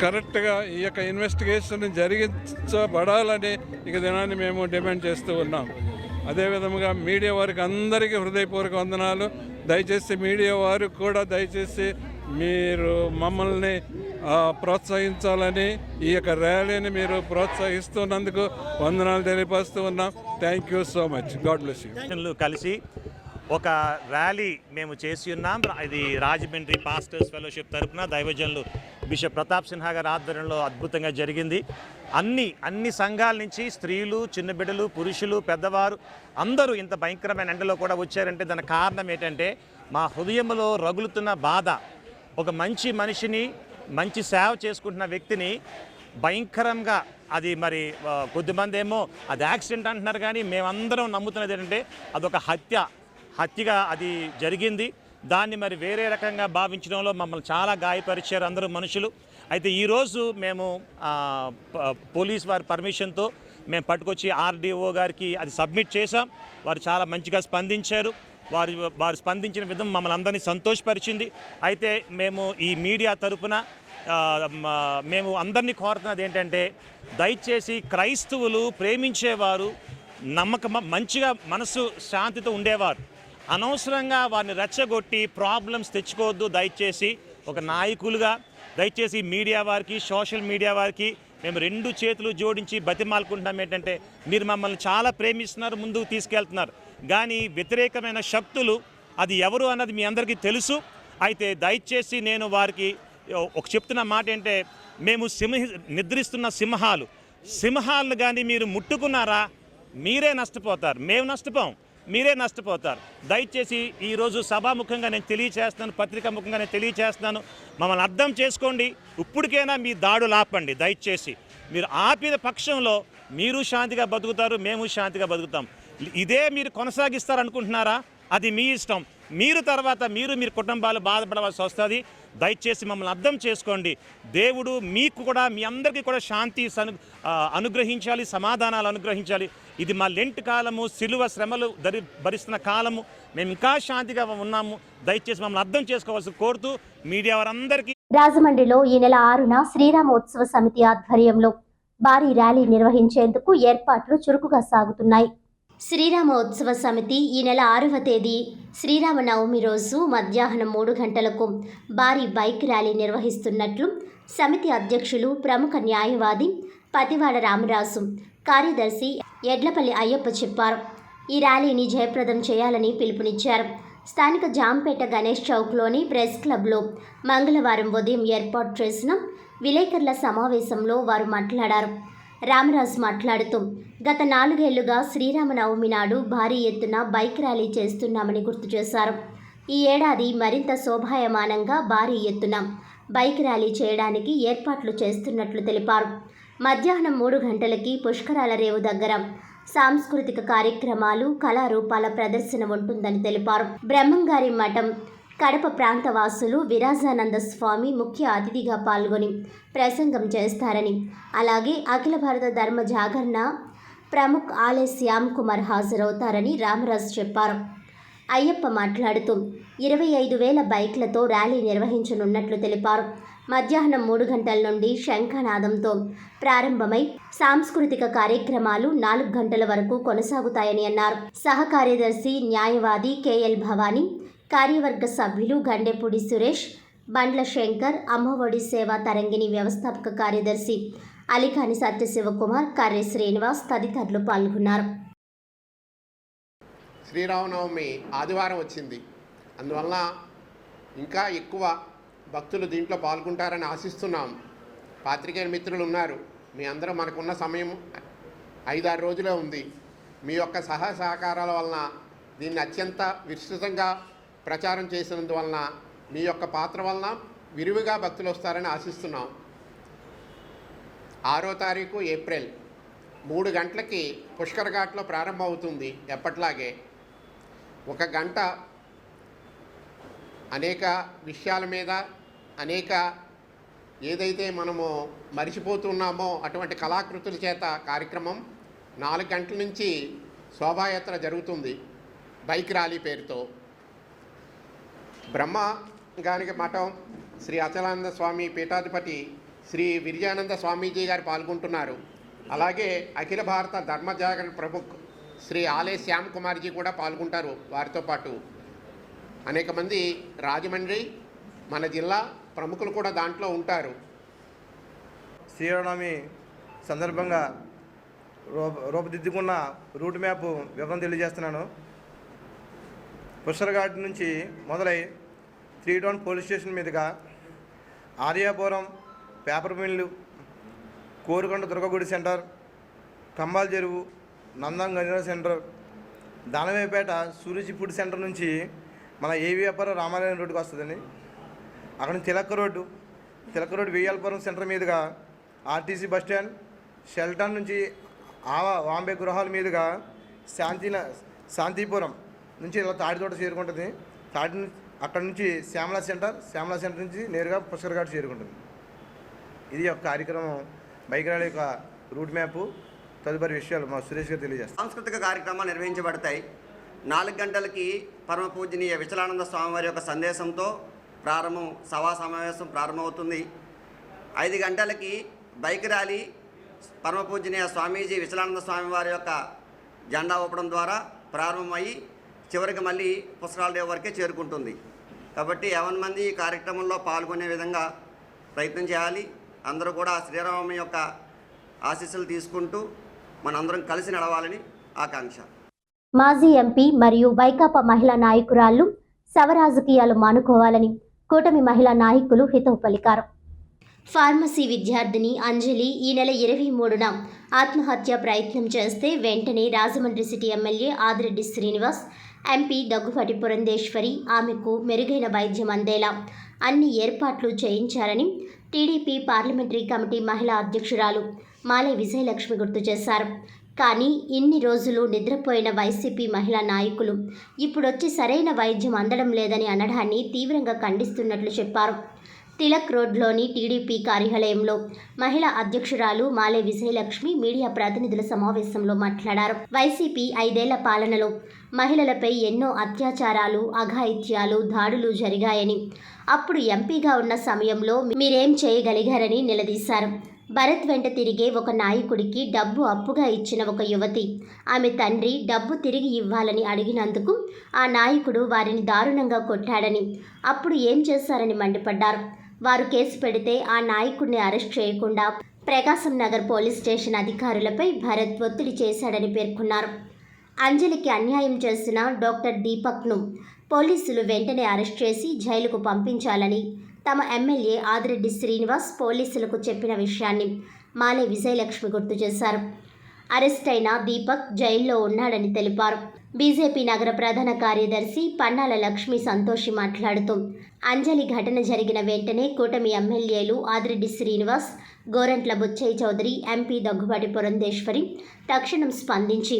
కరెక్ట్గా ఈ యొక్క ఇన్వెస్టిగేషన్ జరిగించబడాలని ఈ దినాన్ని మేము డిమాండ్ చేస్తూ ఉన్నాం. అదేవిధంగా మీడియా వారికి అందరికీ హృదయపూర్వక వందనాలు. దయచేసి మీడియా వారు కూడా దయచేసి మీరు మమ్మల్ని ప్రోత్సహించాలని, ఈ యొక్క ర్యాలీని మీరు ప్రోత్సహిస్తున్నందుకు వందనాలు తెలియపరుస్తూ ఉన్నాం. Thank you so much. God bless you. కలిసి ఒక ర్యాలీ మేము చేసి ఉన్నాం. ఇది రాజమండ్రి పాస్టర్స్ ఫెలోషిప్ తరఫున దైవజనులు బిషప్ ప్రతాప్ సిన్హా గారి ఆధ్వర్యంలో అద్భుతంగా జరిగింది. అన్ని సంఘాల నుంచి స్త్రీలు, చిన్న బిడ్డలు, పురుషులు, పెద్దవారు అందరూ ఇంత భయంకరమైన ఎండలో కూడా వచ్చారంటే దానికి కారణం ఏంటంటే మా హృదయంలో రగులుతున్న బాధ. ఒక మంచి మనిషిని, మంచి సేవ చేసుకుంటున్న వ్యక్తిని భయంకరంగా, అది మరి కొద్దిమంది ఏమో అది యాక్సిడెంట్ అంటున్నారు, కానీ మేమందరం నమ్ముతున్నది ఏంటంటే అదొక హత్యగా అది జరిగింది. దాన్ని మరి వేరే రకంగా భావించడంలో మమ్మల్ని చాలా గాయపరిచారు అందరూ మనుషులు. అయితే ఈరోజు మేము పోలీస్ వారి పర్మిషన్తో మేము పట్టుకొచ్చి ఆర్డీఓ గారికి అది సబ్మిట్ చేశాం. వారు చాలా మంచిగా స్పందించారు. వారు స్పందించిన విధం మమ్మల్ని అందరినీ సంతోషపరిచింది. అయితే మేము ఈ మీడియా తరపున మేము అందరినీ కోరుతున్నది ఏంటంటే దయచేసి క్రైస్తవులు ప్రేమించేవారు, మంచిగా మనసు శాంతితో ఉండేవారు, అనవసరంగా వారిని రెచ్చగొట్టి ప్రాబ్లమ్స్ తెచ్చుకోవద్దు. దయచేసి ఒక నాయకులుగా దయచేసి మీడియా వారికి, సోషల్ మీడియా వారికి మేము 2 చేతులు జోడించి బతిమాలుకుంటున్నాం. ఏంటంటే మీరు మమ్మల్ని చాలా ప్రేమిస్తున్నారు, ముందుకు తీసుకెళ్తున్నారు, కానీ వ్యతిరేకమైన శక్తులు అది ఎవరు అన్నది మీ అందరికీ తెలుసు. అయితే దయచేసి నేను వారికి ఒక చెప్తున్న మాట ఏంటంటే మేము నిద్రిస్తున్న సింహాలను కానీ మీరు ముట్టుకున్నారా మీరే నష్టపోతారు, మేము నష్టపోం, మీరే నష్టపోతారు. దయచేసి ఈరోజు సభాముఖంగా నేను తెలియచేస్తున్నాను, పత్రికాముఖంగా నేను తెలియచేస్తున్నాను, మమ్మల్ని అర్థం చేసుకోండి. ఇప్పటికైనా మీ దాడులు ఆపండి. దయచేసి మీరు ఆపిన పక్షంలో మీరు శాంతిగా బతుకుతారు, మేము శాంతిగా బతుకుతాం. ఇదే మీరు కొనసాగిస్తారనుకుంటున్నారా? అది మీ ఇష్టం. తర్వాత మీరు కుటుంబాలు బాధపడవలసి వస్తుంది. దయచేసి మమ్మల్ని అర్థం చేసుకోండి. దేవుడు మీకు కూడా, మీ అందరికీ కూడా శాంతి అనుగ్రహించాలి, సమాధానాలు అనుగ్రహించాలి. ఇది మా లెంట్ కాలము, సిలువ శ్రమలు భరిస్తున్న కాలము. మేము ఇంకా శాంతిగా ఉన్నాము. దయచేసి మమ్మల్ని అర్థం చేసుకోవాల్సి కోరుతూ మీడియా వారందరికీ. రాజమండ్రిలో ఈ నెల 6న శ్రీరామోత్సవ సమితి ఆధ్వర్యంలో భారీ ర్యాలీ నిర్వహించేందుకు ఏర్పాట్లు చురుకుగా సాగుతున్నాయి. శ్రీరామోత్సవ సమితి ఈ నెల 6వ తేదీ శ్రీరామనవమి రోజు మధ్యాహ్నం 3 గంటలకు భారీ బైక్ ర్యాలీ నిర్వహిస్తున్నట్లు సమితి అధ్యక్షులు, ప్రముఖ న్యాయవాది పతివాడ రామరాజు, కార్యదర్శి ఎడ్లపల్లి అయ్యప్ప చెప్పారు. ఈ ర్యాలీని జయప్రదం చేయాలని పిలుపునిచ్చారు. స్థానిక జాంపేట గణేష్ చౌక్లోని ప్రెస్ క్లబ్లో మంగళవారం ఉదయం ఏర్పాటు చేసిన విలేకరుల సమావేశంలో వారు మాట్లాడారు. రామరాజు మాట్లాడుతూ గత 4 ఏళ్లుగా శ్రీరామనవమి నాడు భారీ ఎత్తున బైక్ ర్యాలీ చేస్తున్నామని గుర్తు చేశారు. ఈ ఏడాది మరింత శోభాయమానంగా భారీ ఎత్తున బైక్ ర్యాలీ చేయడానికి ఏర్పాట్లు చేస్తున్నట్లు తెలిపారు. మధ్యాహ్నం 3 గంటలకి పుష్కరాల రేవు దగ్గర సాంస్కృతిక కార్యక్రమాలు, కళారూపాల ప్రదర్శన ఉంటుందని తెలిపారు. బ్రహ్మంగారి మఠం కడప ప్రాంత వాసులు విరాజానంద స్వామి ముఖ్య అతిథిగా పాల్గొని ప్రసంగం చేస్తారని, అలాగే అఖిల భారత ధర్మ జాగరణ ప్రముఖ్ ఆలయ శ్యామ్ కుమార్ హాజరవుతారని రామరాజు చెప్పారు. అయ్యప్ప మాట్లాడుతూ 25,000 బైక్లతో ర్యాలీ నిర్వహించనున్నట్లు తెలిపారు. మధ్యాహ్నం 3 గంటల నుండి శంఖనాదంతో ప్రారంభమై సాంస్కృతిక కార్యక్రమాలు 4 గంటల వరకు కొనసాగుతాయని అన్నారు. సహ కార్యదర్శి న్యాయవాది కేఎల్ భవానీ, కార్యవర్గ సభ్యులు గండెపూడి సురేష్, బండ్ల శంకర్, అమ్మఒడి సేవా తరంగిణి వ్యవస్థాపక కార్యదర్శి అలికాని సత్యశివకుమార్, కర్రె శ్రీనివాస్ తదితరులు పాల్గొన్నారు. శ్రీరామనవమి ఆదివారం వచ్చింది. అందువలన ఇంకా ఎక్కువ భక్తులు దీంట్లో పాల్గొంటారని ఆశిస్తున్నాం. పాత్రికేయ మిత్రులు ఉన్నారు. మీ అందరూ మనకున్న సమయం 5-6 రోజులే ఉంది. మీ యొక్క సహకారాల వలన దీన్ని అత్యంత విస్తృతంగా ప్రచారం చేసినందువలన, మీ యొక్క పాత్ర వలన విరివిగా భక్తులు వస్తారని ఆశిస్తున్నాం. 6వ తారీఖు ఏప్రిల్ 3 గంటలకి పుష్కర్ ఘాట్లో ప్రారంభం అవుతుంది. ఎప్పట్లాగే 1 గంట అనేక విషయాల మీద, అనేక ఏదైతే మనము మరిచిపోతున్నామో అటువంటి కళాకృతుల చేత కార్యక్రమం 4 గంటల నుంచి శోభాయాత్ర జరుగుతుంది బైక్ ర్యాలీ పేరుతో. బ్రహ్మగానికి మఠం శ్రీ అచలానంద స్వామి పీఠాధిపతి శ్రీ విజయానంద స్వామీజీ గారు పాల్గొంటున్నారు. అలాగే అఖిల భారత ధర్మజాగరణ ప్రముఖ్ శ్రీ ఆలే శ్యామ్ కుమార్జీ కూడా పాల్గొంటారు. వారితో పాటు అనేక మంది రాజమండ్రి మన జిల్లా ప్రముఖులు కూడా దాంట్లో ఉంటారు. శ్రీరామనవమి సందర్భంగా రూపుదిద్దుకున్న రూట్ మ్యాప్ వివరం తెలియజేస్తున్నాను. పుష్కర్ నుంచి మొదలై 3 టౌన్ పోలీస్ స్టేషన్ మీదుగా ఆర్యాపురం పేపర్ మిల్లు, కోరుకొండ దుర్గగుడి సెంటర్, కంబాల్ చెరువు, Nandam Ganjana centre, Danavaipeta Suriji food centre నుంచి మన ఏవిఆర్ రామాలయం రోడ్డుకి వస్తుందండి. అక్కడ నుంచి తిలక్ రోడ్డు వేయాలపురం సెంటర్ మీదుగా ఆర్టీసీ బస్టాండ్, షెల్టన్ నుంచి వాంబే గృహాల మీదుగా శాంతిపురం నుంచి ఇలా తాడితోట చేరుకుంటుంది. అక్కడ నుంచి శ్యామలా సెంటర్ నుంచి నేరుగా పుష్కర్ ఘాట్ చేరుకుంటుంది. ఇది ఒక కార్యక్రమం బైక్ ర్యాలీ యొక్క రూట్ మ్యాప్. తదుపరి విషయాలు మా సురేష్ గారు తెలియజేస్తారు. సాంస్కృతిక కార్యక్రమాలు నిర్వహించబడతాయి. 4 గంటలకి పరమ పూజనీయ విచలానంద స్వామివారి యొక్క సందేశంతో సభా సమావేశం ప్రారంభమవుతుంది. 5 గంటలకి బైక్ ర్యాలీ పరమ పూజనీయ స్వామీజీ విచలానంద స్వామివారి యొక్క జెండా ఊపడం ద్వారా ప్రారంభమయ్యి చివరికి మళ్ళీ పుష్కరాల డే వరకే చేరుకుంటుంది. కాబట్టి 50 మంది ఈ కార్యక్రమంలో పాల్గొనే విధంగా ప్రయత్నం చేయాలి. అందరూ కూడా శ్రీరామ యొక్క ఆశీస్సులు తీసుకుంటూ మనందరం కలిసి నడవాలని ఆకాంక్ష. మాజీ ఎంపీ మరియు వైకాపా మహిళా నాయకురాళ్లు శవరాజకీయాలు మానుకోవాలని కూటమి మహిళా నాయకులు హితవు పలికారు. ఫార్మసీ విద్యార్థిని అంజలి ఈ నెల 23న ఆత్మహత్య ప్రయత్నం చేస్తే వెంటనే Rajahmundry city MLA Adireddy Srinivas, MP Daggubati Purandeswari ఆమెకు మెరుగైన వైద్యం అందేలా అన్ని ఏర్పాట్లు చేయించారని టీడీపీ పార్లమెంటరీ కమిటీ మహిళా అధ్యక్షురాలు మాలే విజయలక్ష్మి గుర్తు చేశారు. కానీ ఇన్ని రోజులు నిద్రపోయిన వైసీపీ మహిళా నాయకులు ఇప్పుడొచ్చి సరైన వైద్యం అందడం లేదని అనడాన్ని తీవ్రంగా ఖండిస్తున్నట్లు చెప్పారు. తిలక్ రోడ్లోని టీడీపీ కార్యాలయంలో మహిళా అధ్యక్షురాలు మాలే విజయలక్ష్మి మీడియా ప్రతినిధుల సమావేశంలో మాట్లాడారు. వైసీపీ 5 ఏళ్ల పాలనలో మహిళలపై ఎన్నో అత్యాచారాలు, అఘాయిత్యాలు, దాడులు జరిగాయని, అప్పుడు ఎంపీగా ఉన్న సమయంలో మీరేం చేయగలిగారని నిలదీశారు. భరత్ వెంట తిరిగే ఒక నాయకుడికి డబ్బు అప్పుగా ఇచ్చిన ఒక యువతి ఆమె తండ్రి డబ్బు తిరిగి ఇవ్వాలని అడిగినందుకు ఆ నాయకుడు వారిని దారుణంగా కొట్టాడని, అప్పుడు ఏం చేశారని మండిపడ్డారు. వారు కేసు పెడితే ఆ నాయకుడిని అరెస్ట్ చేయకుండా ప్రకాశం నగర్ పోలీస్ స్టేషన్ అధికారులపై భరత్ ఒత్తిడి చేశాడని పేర్కొన్నారు. అంజలికి అన్యాయం చేసిన డాక్టర్ దీపక్ను పోలీసులు వెంటనే అరెస్ట్ చేసి జైలుకు పంపించాలని తమ ఎమ్మెల్యే ఆదిరెడ్డి శ్రీనివాస్ పోలీసులకు చెప్పిన విషయాన్ని మాలే విజయలక్ష్మి గుర్తు చేశారు. అరెస్ట్ అయిన దీపక్ జైల్లో ఉన్నాడని తెలిపారు. బీజేపీ నగర ప్రధాన కార్యదర్శి పన్నాల లక్ష్మీ సంతోషి మాట్లాడుతూ అంజలి ఘటన జరిగిన వెంటనే కూటమి ఎమ్మెల్యేలు ఆదిరెడ్డి శ్రీనివాస్, గోరంట్ల బుచ్చయ్య చౌదరి, ఎంపీ దగ్గుబాటి పురంధేశ్వరి తక్షణం స్పందించి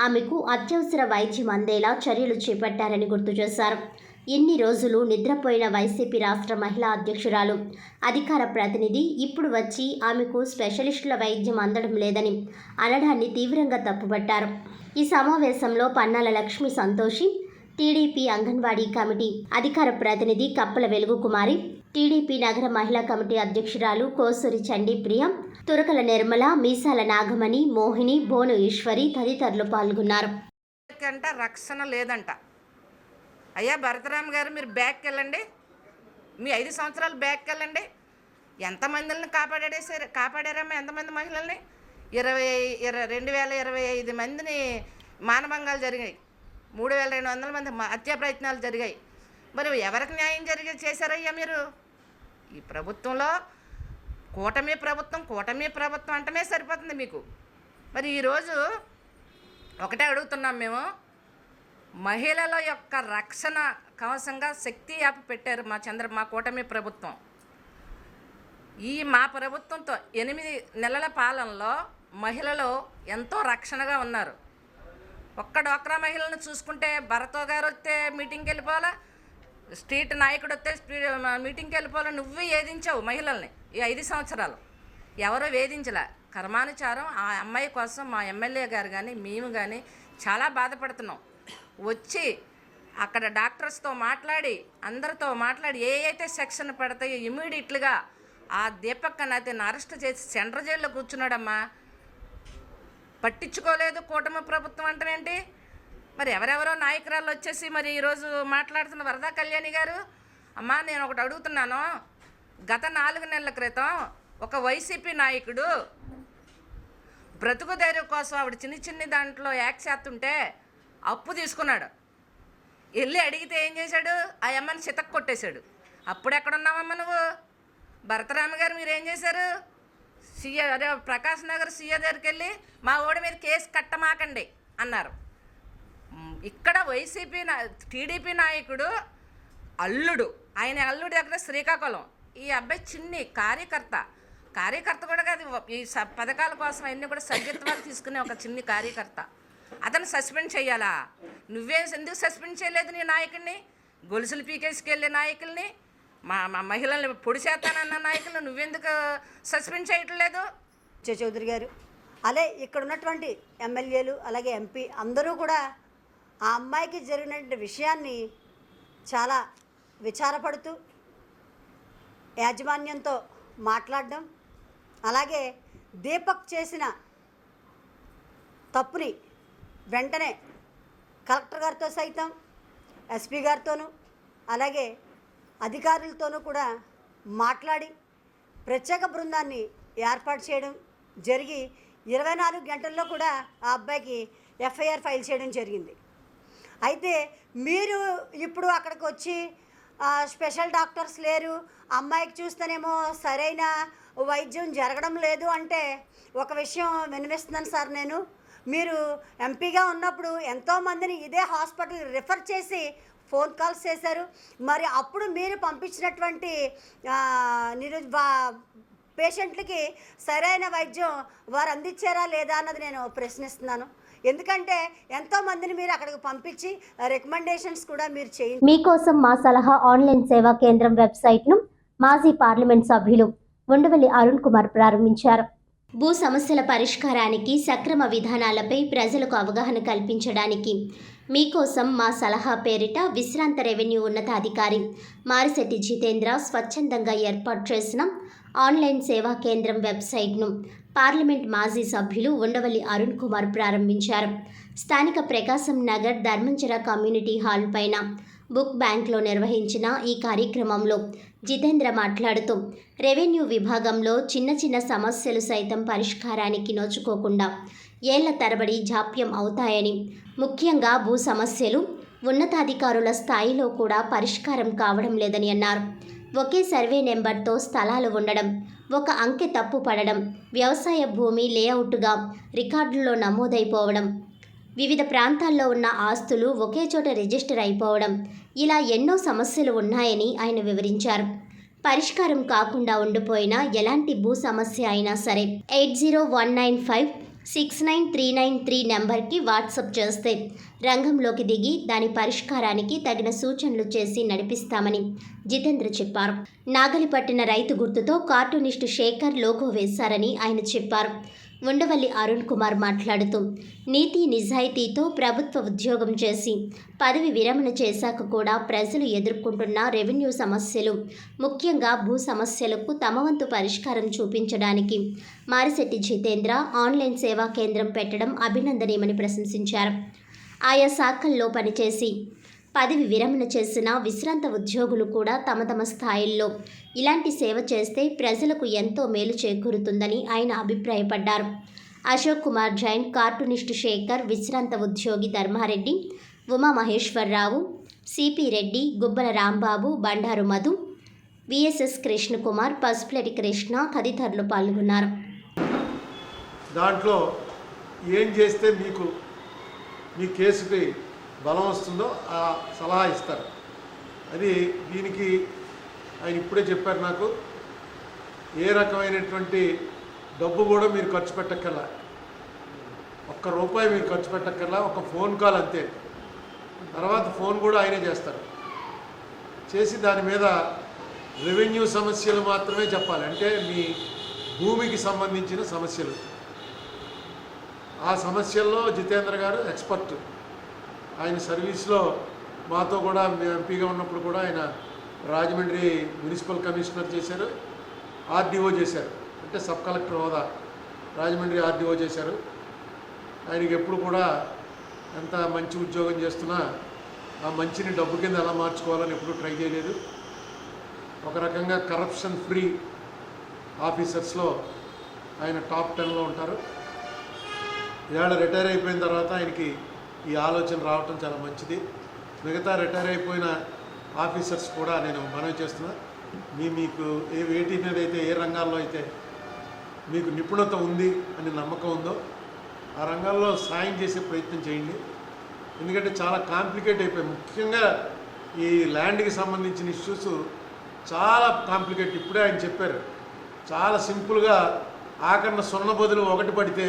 ఆమెకు అత్యవసర వైద్యం అందేలా చర్యలు చేపట్టారని గుర్తు చేశారు. ఇన్ని రోజులు నిద్రపోయిన వైసీపీ రాష్ట్ర మహిళా అధ్యక్షురాలు, అధికార ప్రతినిధి ఇప్పుడు వచ్చి ఆమెకు స్పెషలిస్టుల వైద్యం అందడం లేదని అనడాన్ని తీవ్రంగా తప్పుపట్టారు. ఈ సమావేశంలో పన్నాల లక్ష్మి సంతోషి, టీడీపీ అంగన్వాడీ కమిటీ అధికార ప్రతినిధి కప్పల వెలుగు కుమారి, టీడీపీ నగర మహిళా కమిటీ అధ్యక్షురాలు కోసూరి చండీప్రియ, తురకల నిర్మల, మీసాల నాగమణి, మోహిని, బోను ఈశ్వరి తదితరులు పాల్గొన్నారు. రక్షణ లేదంట. అయ్యా భరతరామ్ గారు, మీరు బ్యాక్కి వెళ్ళండి, మీ 5 సంవత్సరాలు బ్యాక్కి వెళ్ళండి. ఎంతమందిని కాపాడారమ్మా? ఎంతమంది మహిళల్ని? 2025 మందిని మానభంగాలు జరిగాయి, 3200 మంది హత్యా ప్రయత్నాలు జరిగాయి. మరి ఎవరికి న్యాయం చేశారయ్యా మీరు? ఈ ప్రభుత్వంలో కూటమి ప్రభుత్వం అంటమే సరిపోతుంది మీకు. మరి ఈరోజు ఒకటే అడుగుతున్నాం మేము, మహిళల యొక్క రక్షణ కవచంగా శక్తి యాప్ పెట్టారు మా కూటమి ప్రభుత్వం. మా ప్రభుత్వంతో 8 నెలల పాలనలో మహిళలు ఎంతో రక్షణగా ఉన్నారు. ఒక్క డ్వాక్రా మహిళలను చూసుకుంటే భరతో గారు వస్తే మీటింగ్కి వెళ్ళిపోవాలా, స్ట్రీట్ నాయకుడు వస్తే మీటింగ్కి వెళ్ళిపోవాలా, నువ్వే ఏదించావు మహిళల్ని. ఈ 5 సంవత్సరాలు ఎవరో వేధించలే. కర్మానుచారం ఆ అమ్మాయి కోసం మా ఎమ్మెల్యే గారు కానీ మేము కానీ చాలా బాధపడుతున్నాం. వచ్చి అక్కడ డాక్టర్స్తో మాట్లాడి అందరితో మాట్లాడి ఏ అయితే సెక్షన్ పడతాయో ఇమీడియట్లుగా ఆ దీపక్ అతన్ని అరెస్ట్ చేసి సెంట్రల్ జైల్లో కూర్చున్నాడమ్మా. పట్టించుకోలేదు కూటమి ప్రభుత్వం అంటేనేంటి? మరి ఎవరెవరో నాయకురాలు వచ్చేసి మరి ఈరోజు మాట్లాడుతున్న వరదా కళ్యాణి గారు, అమ్మా నేను ఒకటి అడుగుతున్నాను. గత 4 నెలల క్రితం ఒక వైసీపీ నాయకుడు బ్రతుకు ధైర్యం కోసం ఆవిడ చిన్ని దాంట్లో యాక్ట్ చేస్తుంటే అప్పు తీసుకున్నాడు. వెళ్ళి అడిగితే ఏం చేశాడు? ఆ అమ్మని చితక్ కొట్టేశాడు. అప్పుడు ఎక్కడున్నావమ్మ నువ్వు? భరతరామ గారు మీరు ఏం చేశారు? సీఏ అదే ప్రకాశ్ నగర్ సీఏ దగ్గరికి వెళ్ళి మా ఓడి మీద కేసు కట్టమాకండి అన్నారు. ఇక్కడ వైసీపీ టీడీపీ నాయకుడు అల్లుడు, ఆయన అల్లుడు దగ్గర శ్రీకాకుళం, ఈ అబ్బాయి చిన్ని కార్యకర్త కూడా కాదు, ఈ పథకాల కోసం అన్నీ కూడా సభ్యత్వాలు తీసుకునే ఒక చిన్ని కార్యకర్త. అతను సస్పెండ్ చేయాలా? నువ్వేం ఎందుకు సస్పెండ్ చేయలేదు నీ నాయకుడిని? గొలుసులు పీకేసుకు వెళ్ళే నాయకుల్ని, మా మహిళల్ని పొడి చేస్తానన్న నాయకులు నువ్వెందుకు సస్పెండ్ చేయట్లేదు? చౌదరి గారు అదే ఇక్కడ ఉన్నటువంటి ఎమ్మెల్యేలు అలాగే ఎంపీ అందరూ కూడా ఆ అమ్మాయికి జరిగిన విషయాన్ని చాలా విచారపడుతూ యాజమాన్యంతో మాట్లాడడం, అలాగే దీపక్ చేసిన తప్పుని వెంటనే కలెక్టర్ గారితో సైతం ఎస్పీ గారితోనూ అలాగే అధికారులతోనూ కూడా మాట్లాడి ప్రత్యేక బృందాన్ని ఏర్పాటు చేయడం జరిగి 24 గంటల్లో కూడా ఆ అబ్బాయికి ఎఫ్ఐఆర్ ఫైల్ చేయడం జరిగింది. అయితే మీరు ఇప్పుడు అక్కడికి వచ్చి స్పెషల్ డాక్టర్స్ లేరు, అమ్మాయికి చూస్తేనేమో సరైన వైద్యం జరగడం లేదు అంటే ఒక విషయం వినిపిస్తున్నాను సార్. నేను మీరు ఎంపీగా ఉన్నప్పుడు ఎంతోమందిని ఇదే హాస్పిటల్ రిఫర్ చేసి ఫోన్ కాల్స్ చేశారు. మరి అప్పుడు మీరు పంపించినటువంటి పేషెంట్లకి సరైన వైద్యం వారు అందించారా లేదా అన్నది నేను ప్రశ్నిస్తున్నాను. ఎందుకంటే ఎంతోమందిని మీరు అక్కడికి పంపించి రికమెండేషన్స్ కూడా మీరు చేయండి. మీకోసం మా సలహా ఆన్లైన్ సేవా కేంద్రం వెబ్సైట్ను మాజీ పార్లమెంట్ సభ్యులు ఉండవల్లి అరుణ్ కుమార్ ప్రారంభించారు. భూ సమస్యల పరిష్కారానికి సక్రమ విధానాలపై ప్రజలకు అవగాహన కల్పించడానికి మీకోసం మా సలహా పేరిట విశ్రాంత రెవెన్యూ ఉన్నతాధికారి మారిశెట్టి జితేంద్ర స్వచ్ఛందంగా ఏర్పాటు చేసిన ఆన్లైన్ సేవా కేంద్రం వెబ్సైట్ను పార్లమెంట్ మాజీ సభ్యులు ఉండవల్లి అరుణ్ కుమార్ ప్రారంభించారు. స్థానిక ప్రకాశం నగర్ ధర్మంచర కమ్యూనిటీ హాల్ పైన బుక్ బ్యాంక్లో నిర్వహించిన ఈ కార్యక్రమంలో జితేంద్ర మాట్లాడుతూ రెవెన్యూ విభాగంలో చిన్న సమస్యలు సైతం పరిష్కారానికి నోచుకోకుండా ఏళ్ల తరబడి జాప్యం అవుతాయని, ముఖ్యంగా భూ సమస్యలు ఉన్నతాధికారుల స్థాయిలో కూడా పరిష్కారం కావడం లేదని అన్నారు. ఒకే సర్వే నెంబర్తో స్థలాలు ఉండడం, ఒక అంకె తప్పు పడడం, వ్యవసాయ భూమి లేఅవుట్గా రికార్డుల్లో నమోదైపోవడం, వివిధ ప్రాంతాల్లో ఉన్న ఆస్తులు ఒకే చోట రిజిస్టర్ అయిపోవడం, ఇలా ఎన్నో సమస్యలు ఉన్నాయని ఆయన వివరించారు. పరిష్కారం కాకుండా ఉండిపోయిన ఎలాంటి భూ సమస్య అయినా సరే 8019569393 నెంబర్కి వాట్సాప్ చేస్తే రంగంలోకి దిగి దాని పరిష్కారానికి తగిన సూచనలు చేసి నడిపిస్తామని జితేంద్ర చెప్పారు. నాగలి పట్టిన రైతు గుర్తుతో కార్టూనిస్టు శేఖర్ లోగో వేశారని ఆయన చెప్పారు. ఉండవల్లి అరుణ్ కుమార్ మాట్లాడుతూ నీతి నిజాయితీతో ప్రభుత్వ ఉద్యోగం చేసి పదవి విరమణ చేశాక కూడా ప్రజలు ఎదుర్కొంటున్న రెవెన్యూ సమస్యలు, ముఖ్యంగా భూ సమస్యలకు తమ వంతు పరిష్కారం చూపించడానికి మారిశెట్టి జితేంద్ర ఆన్లైన్ సేవా కేంద్రం పెట్టడం అభినందనీయమని ప్రశంసించారు. ఆయా శాఖల్లో పనిచేసి పదవి విరమణ చేసిన విశ్రాంత ఉద్యోగులు కూడా తమ స్థాయిల్లో ఇలాంటి సేవ చేస్తే ప్రజలకు ఎంతో మేలు చేకూరుతుందని ఆయన అభిప్రాయపడ్డారు. అశోక్ కుమార్ జైన్, కార్టూనిస్టు శేఖర్, విశ్రాంత ఉద్యోగి ధర్మారెడ్డి, ఉమామహేశ్వరరావు, సిపి రెడ్డి, గుబ్బల రాంబాబు, బండారు మధు, విఎస్ఎస్ కృష్ణకుమార్, పసుపులెటి కృష్ణ తదితరులు పాల్గొన్నారు. దాంట్లో ఏం చేస్తే మీకు మీ కేసుకి బలం వస్తుందో ఆ సలహా ఇస్తారు. అది దీనికి ఆయన ఇప్పుడే చెప్పారు నాకు, ఏ రకమైనటువంటి డబ్బు కూడా మీరు ఖర్చు పెట్టక్కర్లా, ₹1 మీరు ఖర్చు పెట్టక్కర్లా, ఒక ఫోన్ కాల్ అంతే. తర్వాత ఫోన్ కూడా ఆయనే చేస్తారు. చేసి దాని మీద రెవెన్యూ సమస్యలు మాత్రమే చెప్పాలి, అంటే మీ భూమికి సంబంధించిన సమస్యలు. ఆ సమస్యల్లో జితేంద్ర గారు ఎక్స్పర్ట్. ఆయన సర్వీస్లో మాతో కూడా ఎంపీగా ఉన్నప్పుడు కూడా ఆయన రాజమండ్రి మున్సిపల్ కమిషనర్ చేశారు, ఆర్డీఓ చేశారు, అంటే సబ్ కలెక్టర్ హోదా రాజమండ్రి ఆర్డీఓ చేశారు. ఆయనకి ఎప్పుడు కూడా ఎంత మంచి ఉద్యోగం చేస్తున్నా ఆ మంచిని డబ్బు కింద ఎలా మార్చుకోవాలని ఎప్పుడూ ట్రై చేయలేదు. ఒక రకంగా కరప్షన్ ఫ్రీ ఆఫీసర్స్లో ఆయన టాప్ 10లో ఉంటారు. ఇవాళ రిటైర్ అయిపోయిన తర్వాత ఆయనకి ఈ ఆలోచన రావటం చాలా మంచిది. మిగతా రిటైర్ అయిపోయిన ఆఫీసర్స్ కూడా నేను మనవి చేస్తున్నా, మీకు వేటి మీద అయితే ఏ రంగాల్లో అయితే మీకు నిపుణత ఉంది అని నమ్మకం ఉందో ఆ రంగాల్లో సాయం చేసే ప్రయత్నం చేయండి. ఎందుకంటే చాలా కాంప్లికేట్ అయిపోయాయి. ముఖ్యంగా ఈ ల్యాండ్కి సంబంధించిన ఇష్యూస్ చాలా కాంప్లికేట్. ఇప్పుడే ఆయన చెప్పారు, చాలా సింపుల్గా ఆకరణ 0 బదులు 1 పడితే,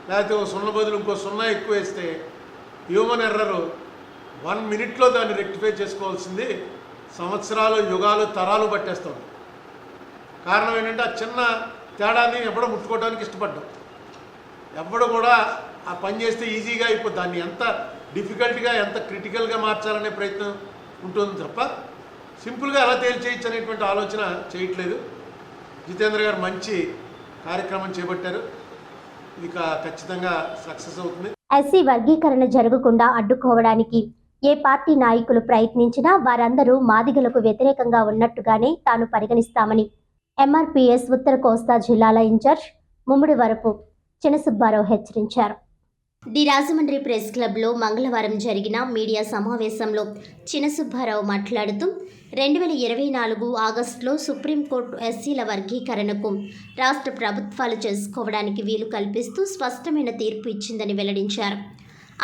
లేకపోతే 0 బదులు ఇంకో 0 ఎక్కువ వేస్తే హ్యూమన్ ఎర్రరు 1 మినిట్లో దాన్ని రెక్టిఫై చేసుకోవాల్సింది సంవత్సరాలు, యుగాలు, తరాలు పట్టేస్తుంది. కారణం ఏంటంటే ఆ చిన్న తేడాన్ని ఎప్పుడో ముట్టుకోవడానికి ఇష్టపడ్డాం. ఎప్పుడు కూడా ఆ పని చేస్తే ఈజీగా అయిపోతుంది. దాన్ని ఎంత డిఫికల్ట్గా, ఎంత క్రిటికల్గా మార్చాలనే ప్రయత్నం ఉంటుంది తప్ప సింపుల్గా ఎలా తేల్చేయచ్చు అనేటువంటి ఆలోచన చేయట్లేదు. జితేంద్ర గారు మంచి కార్యక్రమం చేపట్టారు. ఇది ఖచ్చితంగా సక్సెస్ అవుతుంది. ఎస్సీ వర్గీకరణ జరగకుండా అడ్డుకోవడానికి ఏ పార్టీ నాయకులు ప్రయత్నించినా వారందరూ మాదిగలకు వ్యతిరేకంగా ఉన్నట్టుగానే తాను పరిగణిస్తామని ఎంఆర్పీఎస్ ఉత్తర కోస్తా జిల్లాల ఇన్ఛార్జ్ ముమ్మిడివరపు చినసుబ్బారావు హెచ్చరించారు. ది రాజమండ్రి ప్రెస్ క్లబ్లో మంగళవారం జరిగిన మీడియా సమావేశంలో చినసుబ్బారావు మాట్లాడుతూ 2024 ఆగస్టులో సుప్రీంకోర్టు ఎస్సీల వర్గీకరణకు రాష్ట్ర ప్రభుత్వాలు చేసుకోవడానికి వీలు కల్పిస్తూ స్పష్టమైన తీర్పు ఇచ్చిందని వెల్లడించారు.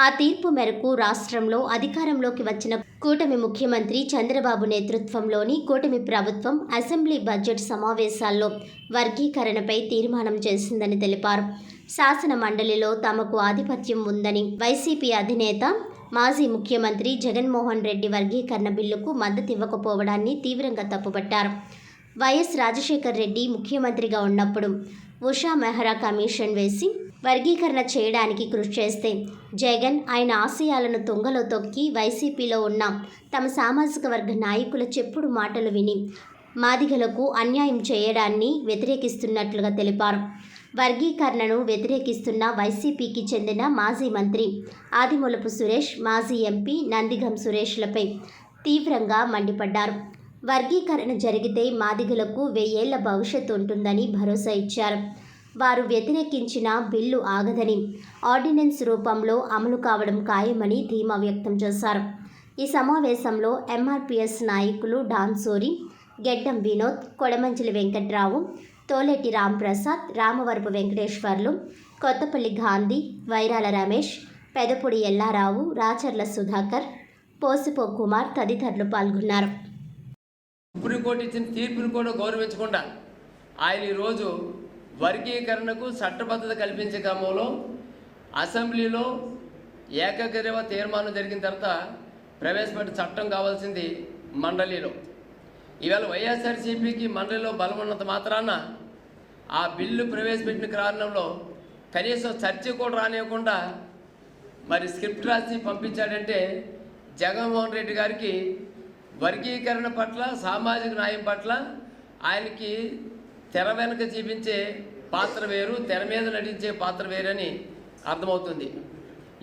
ఆ తీర్పు మేరకు రాష్ట్రంలో అధికారంలోకి వచ్చిన కూటమి ముఖ్యమంత్రి చంద్రబాబు నేతృత్వంలోని కూటమి ప్రభుత్వం అసెంబ్లీ బడ్జెట్ సమావేశాల్లో వర్గీకరణపై తీర్మానం చేసిందని తెలిపారు. శాసన మండలిలో తమకు ఆధిపత్యం ఉందని వైసీపీ అధినేత మాజీ ముఖ్యమంత్రి జగన్మోహన్ రెడ్డి వర్గీకరణ బిల్లుకు మద్దతు ఇవ్వకపోవడాన్ని తీవ్రంగా తప్పుపట్టారు. వైఎస్ రాజశేఖర్ రెడ్డి ముఖ్యమంత్రిగా ఉన్నప్పుడు ఉషా మెహ్రా కమిషన్ వేసి వర్గీకరణ చేయడానికి కృషి చేస్తే జగన్ ఆయన ఆశయాలను తుంగలో తొక్కి వైసీపీలో ఉన్న తమ సామాజిక వర్గ నాయకుల చెప్పుడు మాటలు విని మాదిగలకు అన్యాయం చేయడాన్ని వ్యతిరేకిస్తున్నట్లుగా తెలిపారు. వర్గీకరణను వ్యతిరేకిస్తున్న వైసీపీకి చెందిన మాజీ మంత్రి ఆదిమూలపు సురేష్, మాజీ ఎంపీ నందిగం సురేష్లపై తీవ్రంగా మండిపడ్డారు. వర్గీకరణ జరిగితే మాదిగలకు 1000 ఏళ్ల భవిష్యత్తు ఉంటుందని భరోసా ఇచ్చారు. వారు వ్యతిరేకించిన బిల్లు ఆగదని, ఆర్డినెన్స్ రూపంలో అమలు కావడం ఖాయమని ధీమా వ్యక్తం చేశారు. ఈ సమావేశంలో ఎంఆర్పీఎస్ నాయకులు డాన్సోరి, గెడ్డం వినోద్, కొడమంచిలి వెంకట్రావు, తోలేటి రాంప్రసాద్, రామవరపు వెంకటేశ్వర్లు, కొత్తపల్లి గాంధీ, వైరాల రమేష్, పెదపొడి ఎల్లారావు, రాచర్ల సుధాకర్, పోసిపో కుమార్ తదితరులు పాల్గొన్నారు. సుప్రీంకోర్టు ఇచ్చిన తీర్పును కూడా గౌరవించకుండా ఆయన ఈరోజు వర్గీకరణకు చట్టబద్ధత కల్పించే క్రమంలో అసెంబ్లీలో ఏకగ్రీవ తీర్మానం జరిగిన తర్వాత ప్రవేశపెట్టిన చట్టం కావాల్సింది మండలిలో. ఈవేళ వైఎస్ఆర్సీపీకి మండలిలో బలం ఉన్నంత మాత్రాన ఆ బిల్లు ప్రవేశపెట్టిన కారణంలో కనీసం చర్చ కూడా రానివ్వకుండా మరి స్క్రిప్ట్ రాసి పంపించాడంటే జగన్మోహన్ రెడ్డి గారికి వర్గీకరణ పట్ల, సామాజిక న్యాయం పట్ల ఆయనకి తెర వెనుక చూపించే పాత్ర వేరు, తెర మీద నటించే పాత్ర వేరని అర్థమవుతుంది.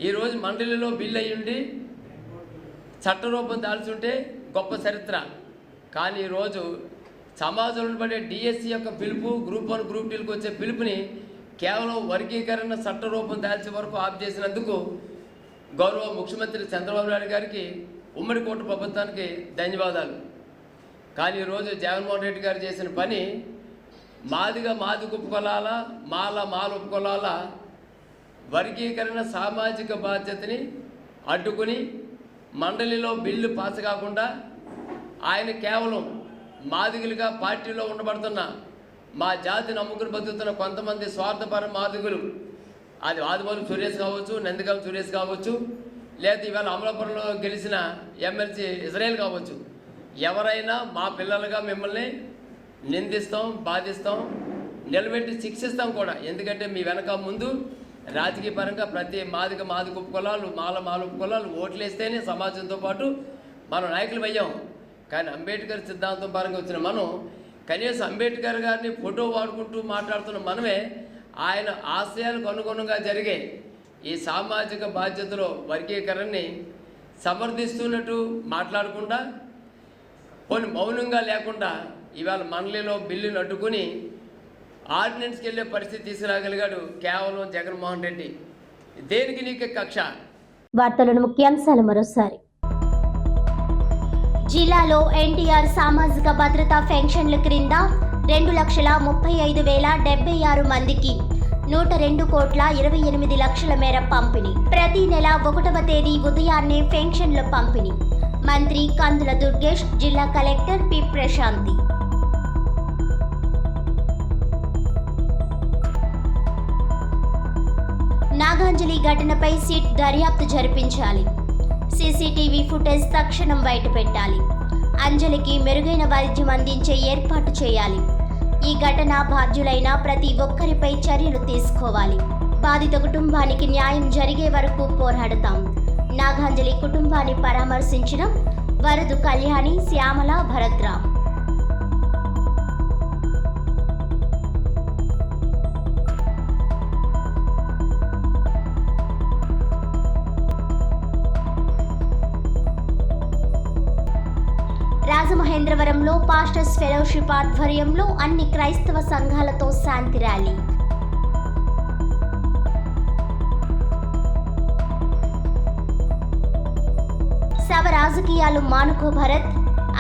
ఈరోజు మండలిలో బిల్లు అయ్యుండి చట్టరూపం దాల్చి ఉంటే గొప్ప చరిత్ర. కానీ ఈరోజు సమాజంలో పడే డిఎస్సి యొక్క పిలుపు, గ్రూప్ 1, గ్రూప్ 2లకు వచ్చే పిలుపుని కేవలం వర్గీకరణ చట్టరూపం దాల్చే వరకు ఆఫ్ చేసినందుకు గౌరవ ముఖ్యమంత్రి చంద్రబాబు నాయుడు గారికి, ఉమ్మడి కోట ప్రభుత్వానికి ధన్యవాదాలు. కానీ ఈరోజు జగన్మోహన్ రెడ్డి గారు చేసిన పని మాదిగ ఒప్పుకోవాలా, మాల ఒప్పుకోవాలా వర్గీకరణ సామాజిక బాధ్యతని అడ్డుకుని మండలిలో బిల్లు పాస్ కాకుండా ఆయన కేవలం మాదిగులుగా పార్టీలో ఉండబడుతున్న మా జాతి నమ్ముకుని బతుకుతున్న కొంతమంది స్వార్థపర మాదిగులు, అది ఆదిమూలపు సురేష్ కావచ్చు, నందిగం సురేష్ కావచ్చు, లేదా ఇవాళ అమలాపురంలో గెలిచిన ఎమ్మెల్సీ ఇజ్రాయెల్ కావచ్చు, ఎవరైనా మా పిల్లలుగా మిమ్మల్ని నిందిస్తాం, బాధిస్తాం, నిలబెట్టి శిక్షిస్తాం కూడా. ఎందుకంటే మీ వెనక ముందు రాజకీయ పరంగా ప్రతి మాదిక ఉపకులాలు, మాల ఉపకులాలు ఓట్లేస్తేనే సమాజంతో పాటు మనం నాయకులు అయ్యాం. కానీ అంబేద్కర్ సిద్ధాంతం పరంగా వచ్చిన మనం కనీసం అంబేద్కర్ గారిని ఫోటో వాడుకుంటూ మాట్లాడుతున్న మనమే ఆయన ఆశయాలకు అనుగుణంగా జరిగే ఈ సామాజిక బాధ్యతలో వర్గీకరణని సమర్థిస్తున్నట్టు మాట్లాడకుండా, కొన్ని మౌనంగా లేకుండా ఇవాళ మండలిలో బిల్లును అడ్డుకుని ఆర్డినెన్స్కి వెళ్ళే పరిస్థితి తీసుకురాగలిగాడు కేవలం జగన్మోహన్ రెడ్డి. దేనికి నీకు కక్ష? వార్తలను ముఖ్యాంశాలు మరోసారి. జిల్లాలో ఎన్టీఆర్ సామాజిక భద్రతా పెన్షన్ల క్రింద 2,35,076 మందికి 102,28,00,000 మేర పంపిణీ. ప్రతి నెల 1వ తేదీ ఉదయాన్నే పెన్షన్ల పంపిణీ. మంత్రి కందుల దుర్గేష్, జిల్లా కలెక్టర్ పి ప్రశాంతి. నాగాంజలి ఘటనపై సిట్ దర్యాప్తు జరిపించాలి. సీసీటీవీ ఫుటేజ్ తక్షణం బయటపెట్టాలి. అంజలికి మెరుగైన వైద్యం అందించే ఏర్పాటు చేయాలి. ఈ ఘటన బాధ్యులైన ప్రతి ఒక్కరిపై చర్యలు తీసుకోవాలి. బాధిత కుటుంబానికి న్యాయం జరిగే వరకు పోరాడతాం. నాగాంజలి కుటుంబాన్ని పరామర్శించిన వరదు కళ్యాణి, శ్యామల, భరత్రామ్. రాజమహేంద్రవరంలో పాస్టర్స్ ఫెలోషిప్ ఆధ్వర్యంలో అన్ని క్రైస్తవ సంఘాలతో శాంతి ర్యాలీ. శవ రాజకీయాలు మానుకో భరత్,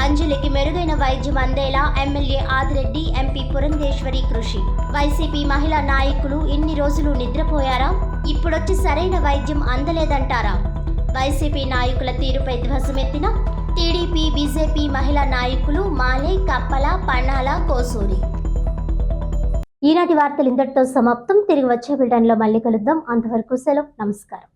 అంజలికి మెరుగైన వైద్యం అందేలా ఎమ్మెల్యే ఆదిరెడ్డి, ఎంపీ పురంధేశ్వరి కృషి. వైసీపీ మహిళా నాయకులు ఇన్ని రోజులు నిద్రపోయారా? ఇప్పుడొచ్చి సరైన వైద్యం అందలేదంటారా? వైసీపీ నాయకుల తీరుపై ధ్వసమెత్తిన టీడీపీ, బీజేపీ మహిళా నాయకులు మాలే, కప్పల, పన్నాల, కోసూరి. ఈనాటి వార్తలు ఇంతటితో సమాప్తం. తిరిగి వచ్చే బిల్టన్లో మళ్ళీ కలుద్దాం. అంతవరకు సెలవు. నమస్కారం.